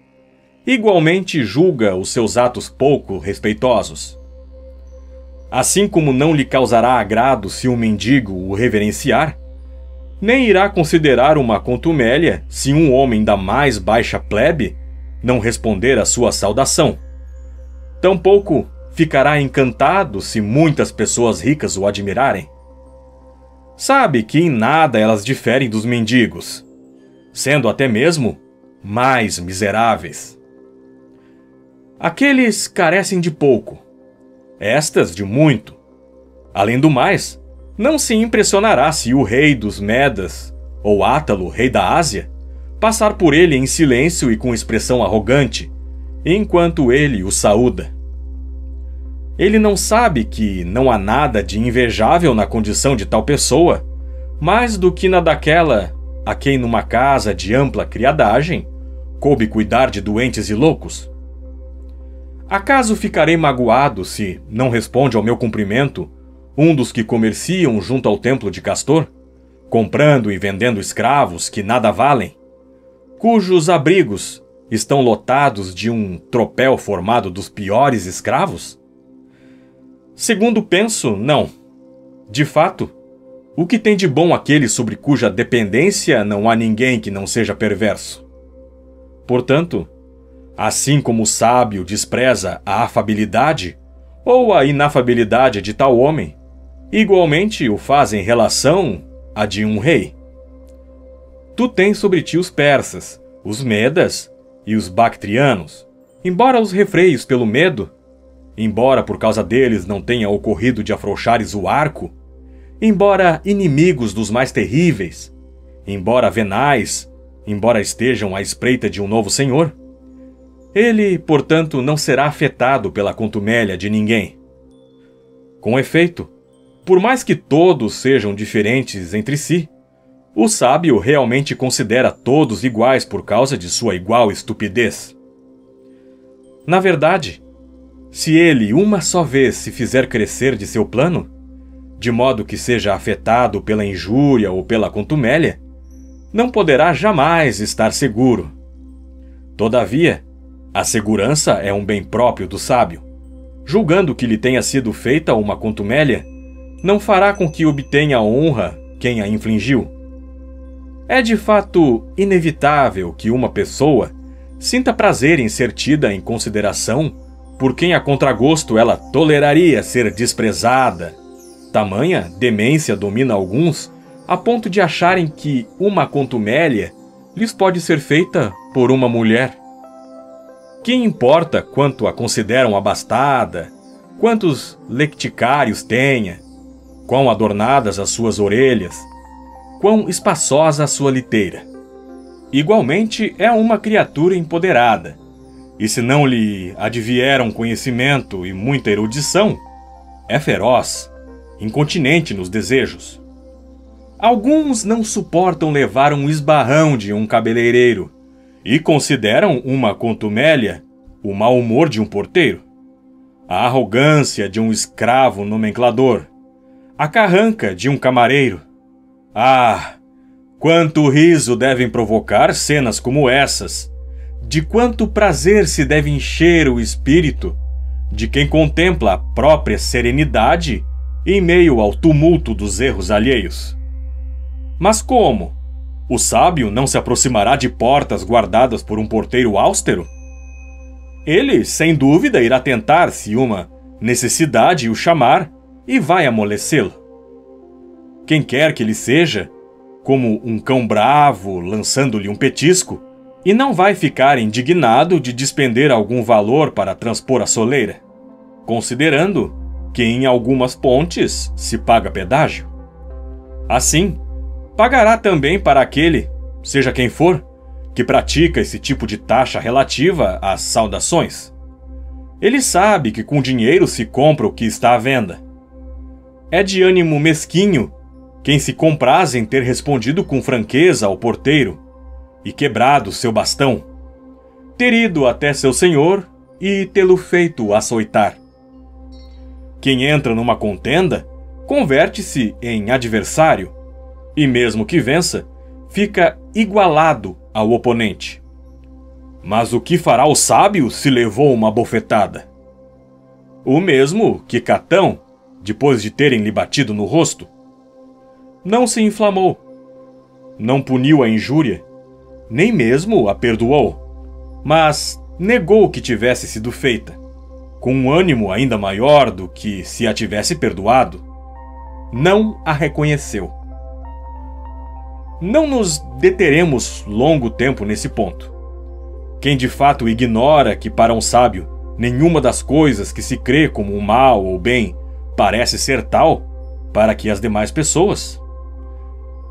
igualmente julga os seus atos pouco respeitosos. Assim como não lhe causará agrado se um mendigo o reverenciar, nem irá considerar uma contumélia se um homem da mais baixa plebe não responder à sua saudação. Tampouco ficará encantado se muitas pessoas ricas o admirarem. Sabe que em nada elas diferem dos mendigos, sendo até mesmo mais miseráveis. Aqueles carecem de pouco, estas de muito. Além do mais, não se impressionará se o rei dos Medas, ou Átalo, rei da Ásia, passar por ele em silêncio e com expressão arrogante, enquanto ele o saúda. Ele não sabe que não há nada de invejável na condição de tal pessoa, mais do que na daquela a quem numa casa de ampla criadagem coube cuidar de doentes e loucos. Acaso ficarei magoado se não responde ao meu cumprimento um dos que comerciam junto ao templo de Castor, comprando e vendendo escravos que nada valem, cujos abrigos estão lotados de um tropel formado dos piores escravos? Segundo penso, não. De fato, o que tem de bom aquele sobre cuja dependência não há ninguém que não seja perverso? Portanto, assim como o sábio despreza a afabilidade ou a inafabilidade de tal homem, igualmente o faz em relação à de um rei. Tu tens sobre ti os persas, os medas e os bactrianos, embora os refreios pelo medo, embora por causa deles não tenha ocorrido de afrouxares o arco, embora inimigos dos mais terríveis, embora venais, embora estejam à espreita de um novo senhor, ele, portanto, não será afetado pela contumélia de ninguém. Com efeito, por mais que todos sejam diferentes entre si, o sábio realmente considera todos iguais por causa de sua igual estupidez. Na verdade, se ele uma só vez se fizer crescer de seu plano, de modo que seja afetado pela injúria ou pela contumélia, não poderá jamais estar seguro. Todavia, a segurança é um bem próprio do sábio. Julgando que lhe tenha sido feita uma contumélia, não fará com que obtenha honra quem a infligiu. É de fato inevitável que uma pessoa sinta prazer em ser tida em consideração por quem a contragosto ela toleraria ser desprezada. Tamanha demência domina alguns a ponto de acharem que uma contumélia lhes pode ser feita por uma mulher. Que importa quanto a consideram abastada, quantos lecticários tenha, quão adornadas as suas orelhas, quão espaçosa a sua liteira. Igualmente é uma criatura empoderada, e se não lhe advieram conhecimento e muita erudição, é feroz, incontinente nos desejos. Alguns não suportam levar um esbarrão de um cabeleireiro e consideram uma contumélia o mau humor de um porteiro, a arrogância de um escravo nomenclador, a carranca de um camareiro. Ah, quanto riso devem provocar cenas como essas! De quanto prazer se deve encher o espírito de quem contempla a própria serenidade em meio ao tumulto dos erros alheios. Mas como? O sábio não se aproximará de portas guardadas por um porteiro austero? Ele, sem dúvida, irá tentar se uma necessidade o chamar e vai amolecê-lo. Quem quer que ele seja, como um cão bravo lançando-lhe um petisco, e não vai ficar indignado de despender algum valor para transpor a soleira, considerando que em algumas pontes se paga pedágio. Assim, pagará também para aquele, seja quem for, que pratica esse tipo de taxa relativa às saudações. Ele sabe que com dinheiro se compra o que está à venda. É de ânimo mesquinho quem se compraz em ter respondido com franqueza ao porteiro e quebrado seu bastão, ter ido até seu senhor e tê-lo feito açoitar. Quem entra numa contenda, converte-se em adversário, e mesmo que vença, fica igualado ao oponente. Mas o que fará o sábio se levou uma bofetada? O mesmo que Catão, depois de terem lhe batido no rosto. Não se inflamou, não puniu a injúria, nem mesmo a perdoou, mas negou que tivesse sido feita, com um ânimo ainda maior do que se a tivesse perdoado. Não a reconheceu. Não nos deteremos longo tempo nesse ponto. Quem de fato ignora que para um sábio nenhuma das coisas que se crê como um mal ou bem parece ser tal para que as demais pessoas.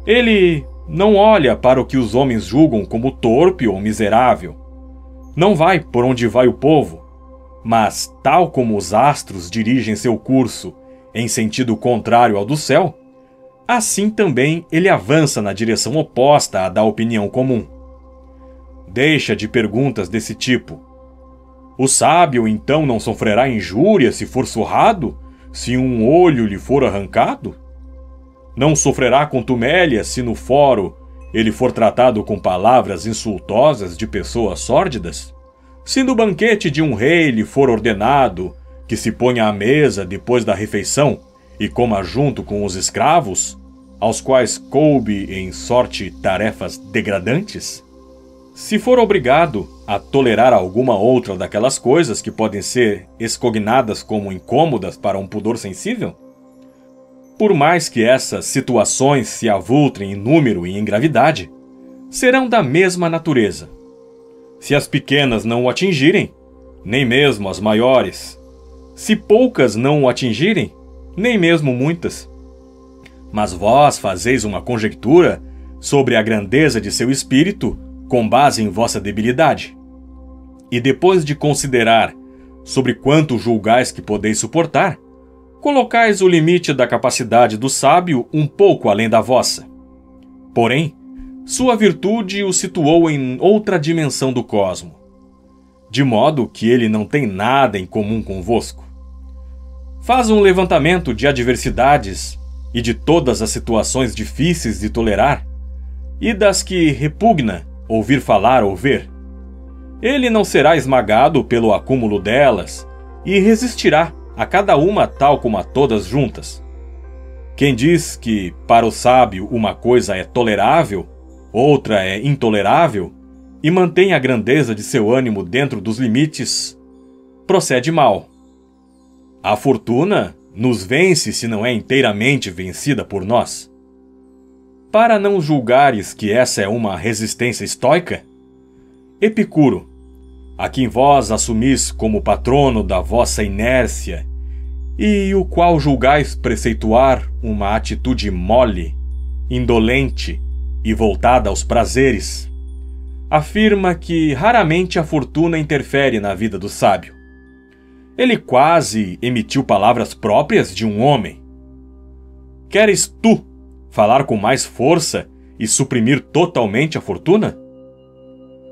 Ele não olha para o que os homens julgam como torpe ou miserável. Não vai por onde vai o povo, mas, tal como os astros dirigem seu curso em sentido contrário ao do céu, assim também ele avança na direção oposta à da opinião comum. Deixa de perguntas desse tipo. O sábio então não sofrerá injúria se for surrado, se um olho lhe for arrancado? Não sofrerá contumélia se no fórum ele for tratado com palavras insultosas de pessoas sórdidas? Se no banquete de um rei lhe for ordenado que se ponha à mesa depois da refeição e coma junto com os escravos, aos quais coube em sorte tarefas degradantes? Se for obrigado a tolerar alguma outra daquelas coisas que podem ser excognadas como incômodas para um pudor sensível? Por mais que essas situações se avultrem em número e em gravidade, serão da mesma natureza. Se as pequenas não o atingirem, nem mesmo as maiores. Se poucas não o atingirem, nem mesmo muitas. Mas vós fazeis uma conjectura sobre a grandeza de seu espírito com base em vossa debilidade. E depois de considerar sobre quanto julgais que podeis suportar, colocais o limite da capacidade do sábio um pouco além da vossa. Porém, sua virtude o situou em outra dimensão do cosmo, de modo que ele não tem nada em comum convosco. Faz um levantamento de adversidades e de todas as situações difíceis de tolerar, e das que repugna ouvir falar ou ver. Ele não será esmagado pelo acúmulo delas e resistirá a cada uma tal como a todas juntas. Quem diz que para o sábio uma coisa é tolerável, outra é intolerável, e mantém a grandeza de seu ânimo dentro dos limites, procede mal. A fortuna nos vence se não é inteiramente vencida por nós. Para não julgares que essa é uma resistência estoica, Epicuro, a quem vós assumis como patrono da vossa inércia, e o qual julgais preceituar uma atitude mole, indolente e voltada aos prazeres, afirma que raramente a fortuna interfere na vida do sábio. Ele quase emitiu palavras próprias de um homem. Queres tu falar com mais força e suprimir totalmente a fortuna?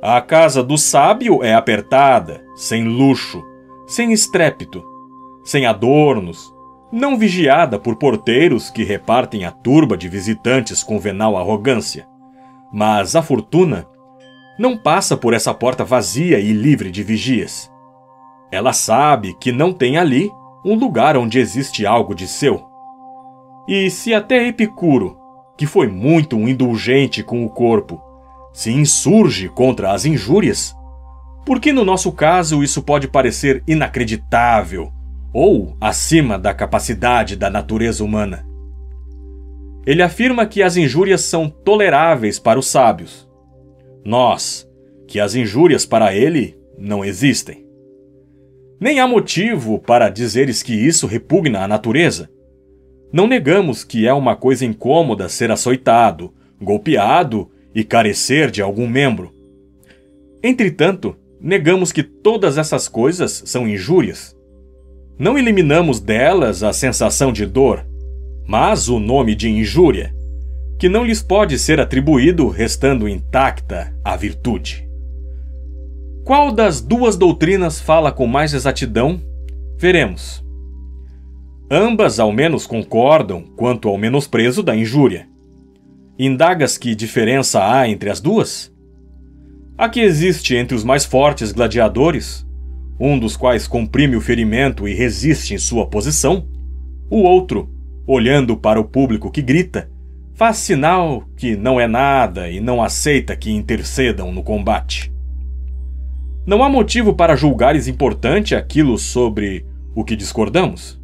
A casa do sábio é apertada, sem luxo, sem estrépito, sem adornos, não vigiada por porteiros que repartem a turba de visitantes com venal arrogância. Mas a fortuna não passa por essa porta vazia e livre de vigias. Ela sabe que não tem ali um lugar onde existe algo de seu. E se até Epicuro, que foi muito indulgente com o corpo, se insurge contra as injúrias, por que no nosso caso isso pode parecer inacreditável ou acima da capacidade da natureza humana? Ele afirma que as injúrias são toleráveis para os sábios. Nós, que as injúrias para ele não existem. Nem há motivo para dizeres que isso repugna à natureza. Não negamos que é uma coisa incômoda ser açoitado, golpeado e carecer de algum membro. Entretanto, negamos que todas essas coisas são injúrias. Não eliminamos delas a sensação de dor, mas o nome de injúria, que não lhes pode ser atribuído, restando intacta a virtude. Qual das duas doutrinas fala com mais exatidão? Veremos. Ambas ao menos concordam quanto ao menosprezo da injúria. Indagas que diferença há entre as duas? A que existe entre os mais fortes gladiadores, um dos quais comprime o ferimento e resiste em sua posição, o outro, olhando para o público que grita, faz sinal que não é nada e não aceita que intercedam no combate. Não há motivo para julgares importante aquilo sobre o que discordamos.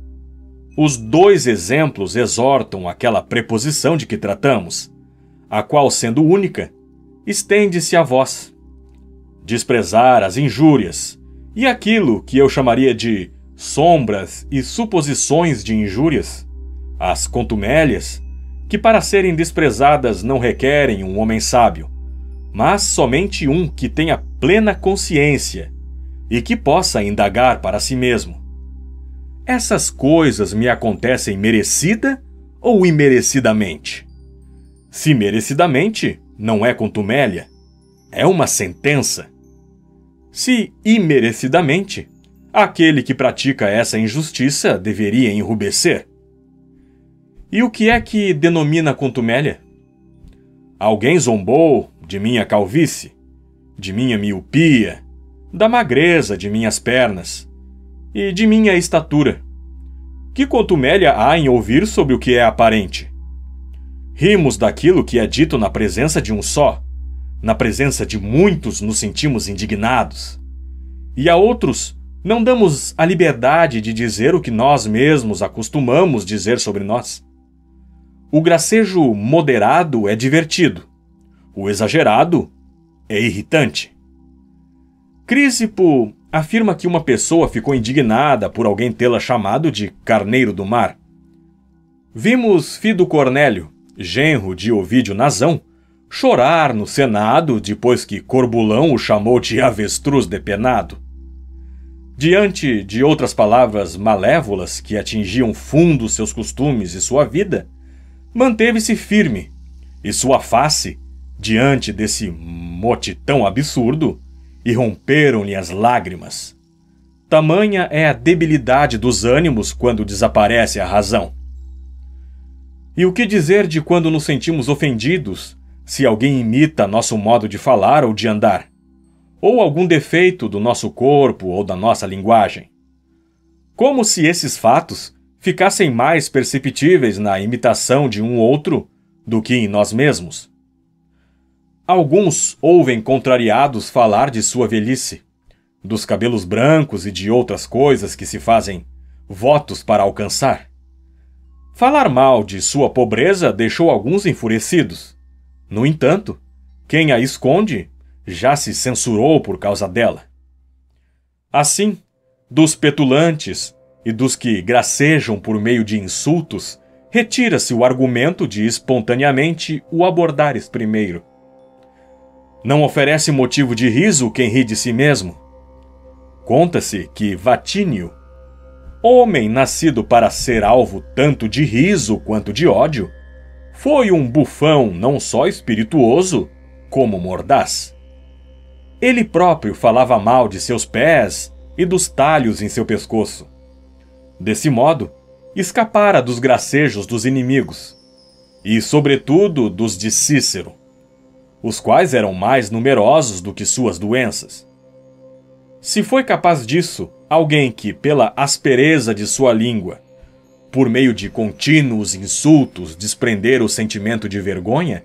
Os dois exemplos exortam aquela preposição de que tratamos, a qual, sendo única, estende-se a vós. Desprezar as injúrias e aquilo que eu chamaria de sombras e suposições de injúrias, as contumélias, que para serem desprezadas não requerem um homem sábio, mas somente um que tenha plena consciência e que possa indagar para si mesmo. Essas coisas me acontecem merecida ou imerecidamente? Se merecidamente, não é contumélia, é uma sentença. Se imerecidamente, aquele que pratica essa injustiça deveria enrubescer. E o que é que denomina contumélia? Alguém zombou de minha calvície, de minha miopia, da magreza de minhas pernas e de minha estatura. Que contumélia há em ouvir sobre o que é aparente? Rimos daquilo que é dito na presença de um só. Na presença de muitos nos sentimos indignados. E a outros não damos a liberdade de dizer o que nós mesmos acostumamos dizer sobre nós. O gracejo moderado é divertido. O exagerado é irritante. Crísipo afirma que uma pessoa ficou indignada por alguém tê-la chamado de carneiro do mar. Vimos Fido Cornélio, genro de Ovídio Nazão, chorar no Senado depois que Corbulão o chamou de avestruz depenado. Diante de outras palavras malévolas que atingiam fundo seus costumes e sua vida, manteve-se firme, e sua face, diante desse mote tão absurdo, irromperam-lhe as lágrimas. Tamanha é a debilidade dos ânimos quando desaparece a razão. E o que dizer de quando nos sentimos ofendidos, se alguém imita nosso modo de falar ou de andar, ou algum defeito do nosso corpo ou da nossa linguagem? Como se esses fatos ficassem mais perceptíveis na imitação de um outro do que em nós mesmos. Alguns ouvem contrariados falar de sua velhice, dos cabelos brancos e de outras coisas que se fazem votos para alcançar. Falar mal de sua pobreza deixou alguns enfurecidos. No entanto, quem a esconde já se censurou por causa dela. Assim, dos petulantes e dos que gracejam por meio de insultos, retira-se o argumento de espontaneamente o abordares primeiro. Não oferece motivo de riso quem ri de si mesmo. Conta-se que Vatínio, homem nascido para ser alvo tanto de riso quanto de ódio, foi um bufão não só espirituoso, como mordaz. Ele próprio falava mal de seus pés e dos talhos em seu pescoço. Desse modo, escapara dos gracejos dos inimigos, e, sobretudo, dos de Cícero, os quais eram mais numerosos do que suas doenças. Se foi capaz disso alguém que, pela aspereza de sua língua, por meio de contínuos insultos, desprender o sentimento de vergonha,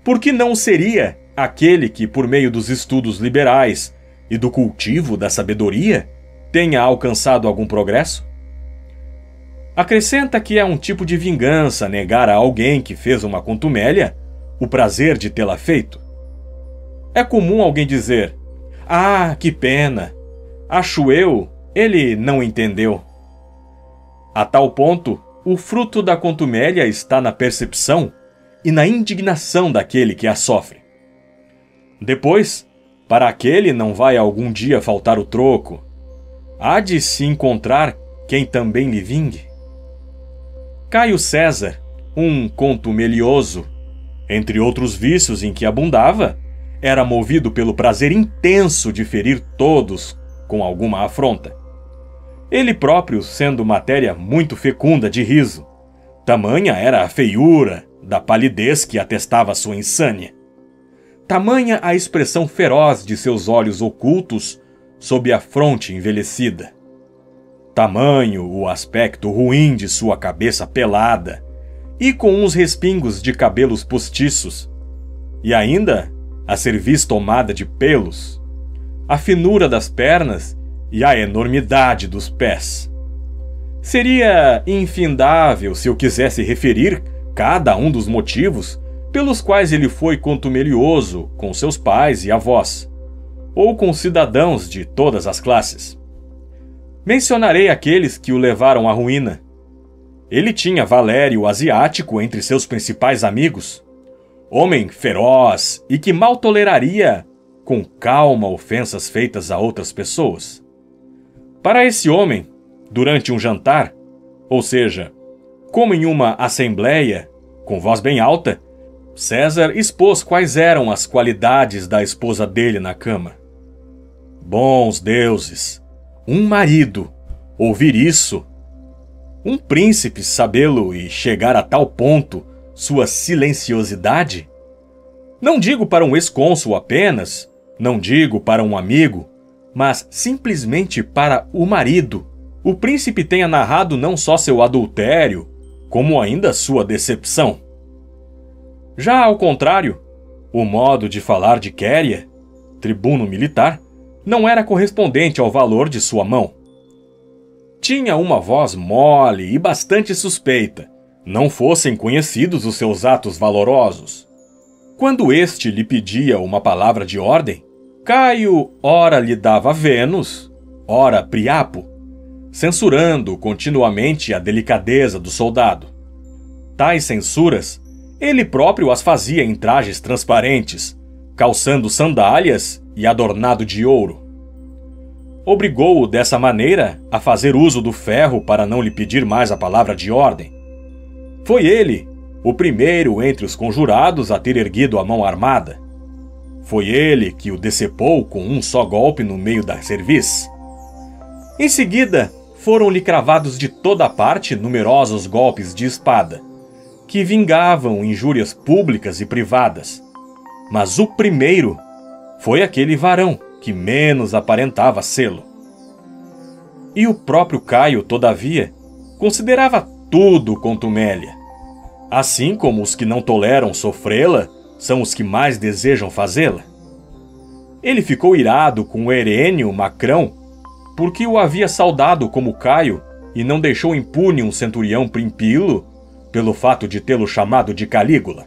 por que não seria aquele que, por meio dos estudos liberais e do cultivo da sabedoria, tenha alcançado algum progresso? Acrescenta que é um tipo de vingança negar a alguém que fez uma contumélia o prazer de tê-la feito. É comum alguém dizer: "Ah, que pena! Acho eu, ele não entendeu." A tal ponto, o fruto da contumélia está na percepção e na indignação daquele que a sofre. Depois, para aquele não vai algum dia faltar o troco. Há de se encontrar quem também lhe vingue. Caio César, um contumelioso, Entre outros vícios em que abundava, era movido pelo prazer intenso de ferir todos com alguma afronta. Ele próprio sendo matéria muito fecunda de riso. Tamanha era a feiura da palidez que atestava sua insânia. Tamanha a expressão feroz de seus olhos ocultos sob a fronte envelhecida. Tamanho o aspecto ruim de sua cabeça pelada e com uns respingos de cabelos postiços, e ainda a cerviz tomada de pelos, a finura das pernas e a enormidade dos pés. Seria infindável se eu quisesse referir cada um dos motivos pelos quais ele foi contumelioso com seus pais e avós, ou com cidadãos de todas as classes. Mencionarei aqueles que o levaram à ruína. Ele tinha Valério o Asiático entre seus principais amigos, homem feroz e que mal toleraria com calma ofensas feitas a outras pessoas. Para esse homem, durante um jantar, ou seja, como em uma assembleia, com voz bem alta, César expôs quais eram as qualidades da esposa dele na cama. Bons deuses! Um marido ouvir isso, um príncipe sabê-lo e chegar a tal ponto sua silenciosidade? Não digo para um ex-cônsul apenas, não digo para um amigo, mas simplesmente para o marido. O príncipe tenha narrado não só seu adultério, como ainda sua decepção. Já ao contrário, o modo de falar de Quéria, tribuno militar, não era correspondente ao valor de sua mão. Tinha uma voz mole e bastante suspeita, não fossem conhecidos os seus atos valorosos. Quando este lhe pedia uma palavra de ordem, Caio ora lhe dava Vênus, ora Priapo, censurando continuamente a delicadeza do soldado. Tais censuras, ele próprio as fazia em trajes transparentes, calçando sandálias e adornado de ouro. Obrigou-o dessa maneira a fazer uso do ferro para não lhe pedir mais a palavra de ordem. Foi ele o primeiro entre os conjurados a ter erguido a mão armada. Foi ele que o decepou com um só golpe no meio da cerviz. Em seguida, foram-lhe cravados de toda parte numerosos golpes de espada, que vingavam injúrias públicas e privadas. Mas o primeiro foi aquele varão que menos aparentava sê-lo. E o próprio Caio, todavia, considerava tudo contumélia. Assim como os que não toleram sofrê-la são os que mais desejam fazê-la. Ele ficou irado com Herênio Macrão, porque o havia saudado como Caio e não deixou impune um centurião Primpilo pelo fato de tê-lo chamado de Calígula.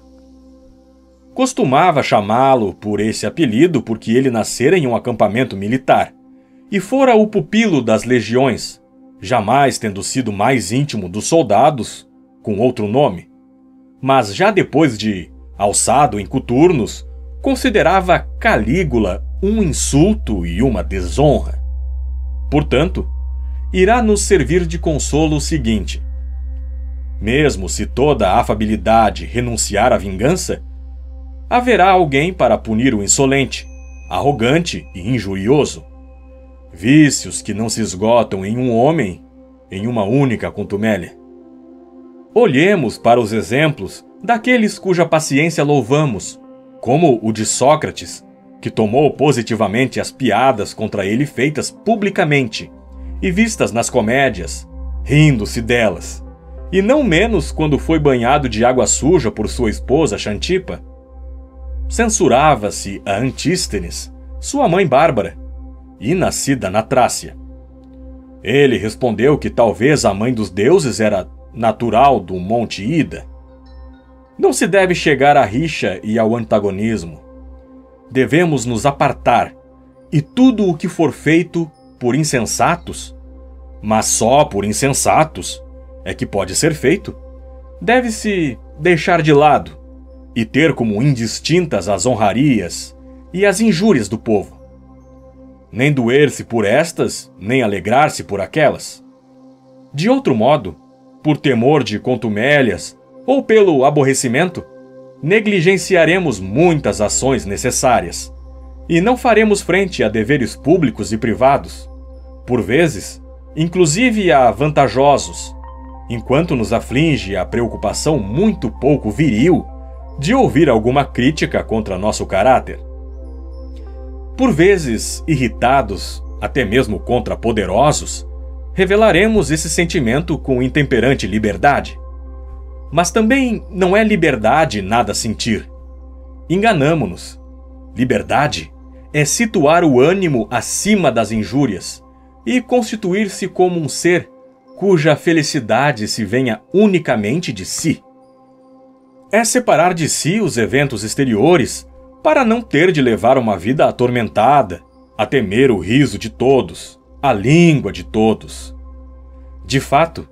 Costumava chamá-lo por esse apelido porque ele nascera em um acampamento militar e fora o pupilo das legiões, jamais tendo sido mais íntimo dos soldados com outro nome. Mas já depois de alçado em coturnos, considerava Calígula um insulto e uma desonra. Portanto, irá nos servir de consolo o seguinte: mesmo se toda a afabilidade renunciar à vingança, haverá alguém para punir o insolente, arrogante e injurioso. Vícios que não se esgotam em um homem em uma única contumélia. Olhemos para os exemplos daqueles cuja paciência louvamos, como o de Sócrates, que tomou positivamente as piadas contra ele feitas publicamente e vistas nas comédias, rindo-se delas, e não menos quando foi banhado de água suja por sua esposa Xantipa. Censurava-se a Antístenes, sua mãe Bárbara, e nascida na Trácia. Ele respondeu que talvez a mãe dos deuses era natural do Monte Ida. Não se deve chegar à rixa e ao antagonismo. Devemos nos apartar, e tudo o que for feito por insensatos, mas só por insensatos, é que pode ser feito, deve-se deixar de lado e ter como indistintas as honrarias e as injúrias do povo. Nem doer-se por estas, nem alegrar-se por aquelas. De outro modo, por temor de contumélias ou pelo aborrecimento, negligenciaremos muitas ações necessárias e não faremos frente a deveres públicos e privados, por vezes, inclusive a vantajosos, enquanto nos aflige a preocupação muito pouco viril de ouvir alguma crítica contra nosso caráter. Por vezes, irritados, até mesmo contra poderosos, revelaremos esse sentimento com intemperante liberdade. Mas também não é liberdade nada sentir. Enganamo-nos. Liberdade é situar o ânimo acima das injúrias e constituir-se como um ser cuja felicidade se venha unicamente de si. É separar de si os eventos exteriores para não ter de levar uma vida atormentada, a temer o riso de todos, a língua de todos. De fato,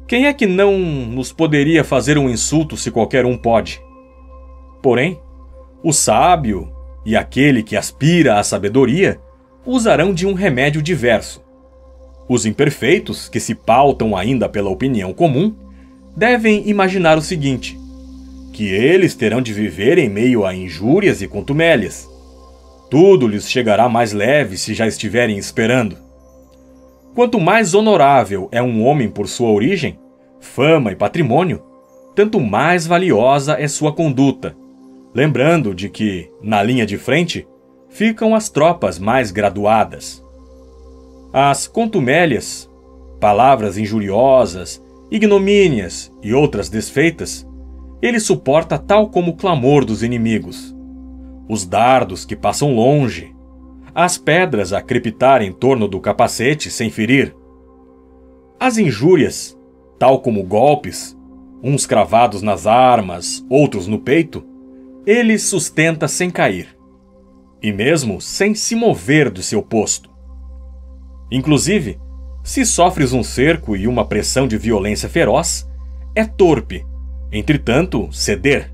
quem é que não nos poderia fazer um insulto se qualquer um pode? Porém, o sábio e aquele que aspira à sabedoria usarão de um remédio diverso. Os imperfeitos, que se pautam ainda pela opinião comum, devem imaginar o seguinte: que eles terão de viver em meio a injúrias e contumélias. Tudo lhes chegará mais leve se já estiverem esperando. Quanto mais honorável é um homem por sua origem, fama e patrimônio, tanto mais valiosa é sua conduta, lembrando de que, na linha de frente, ficam as tropas mais graduadas. As contumélias, palavras injuriosas, ignomínias e outras desfeitas, ele suporta tal como o clamor dos inimigos. Os dardos que passam longe, as pedras a crepitar em torno do capacete sem ferir. As injúrias, tal como golpes, uns cravados nas armas, outros no peito, ele sustenta sem cair, e mesmo sem se mover do seu posto. Inclusive, se sofres um cerco e uma pressão de violência feroz, é torpe, entretanto, ceder.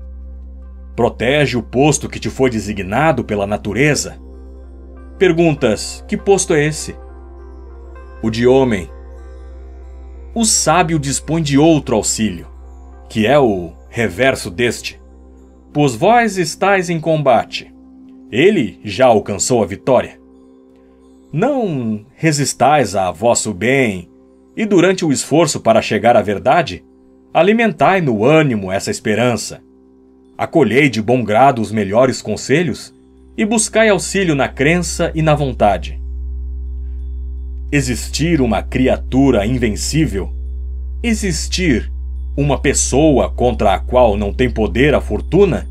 Protege o posto que te foi designado pela natureza. Perguntas: que posto é esse? O de homem. O sábio dispõe de outro auxílio, que é o reverso deste. Pois vós estáis em combate. Ele já alcançou a vitória. Não resistais a vosso bem, e durante o esforço para chegar à verdade, alimentai no ânimo essa esperança. Acolhei de bom grado os melhores conselhos e buscai auxílio na crença e na vontade. Existir uma criatura invencível, existir uma pessoa contra a qual não tem poder a fortuna,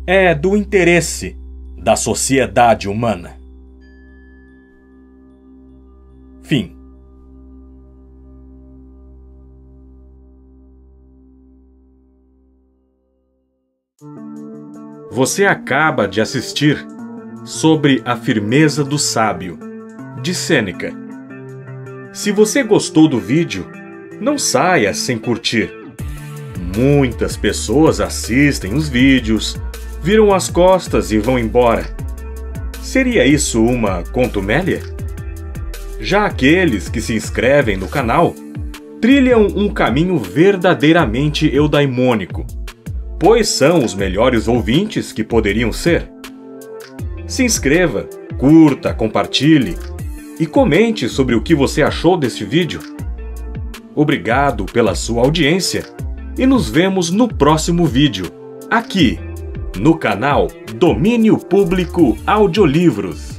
é do interesse da sociedade humana. Fim. Você acaba de assistir Sobre a Firmeza do Sábio, de Sêneca. Se você gostou do vídeo, não saia sem curtir. Muitas pessoas assistem os vídeos, viram as costas e vão embora. Seria isso uma contumélia? Já aqueles que se inscrevem no canal trilham um caminho verdadeiramente eudaimônico, pois são os melhores ouvintes que poderiam ser. Se inscreva, curta, compartilhe e comente sobre o que você achou deste vídeo. Obrigado pela sua audiência e nos vemos no próximo vídeo, aqui no canal Domínio Público Audiolivros.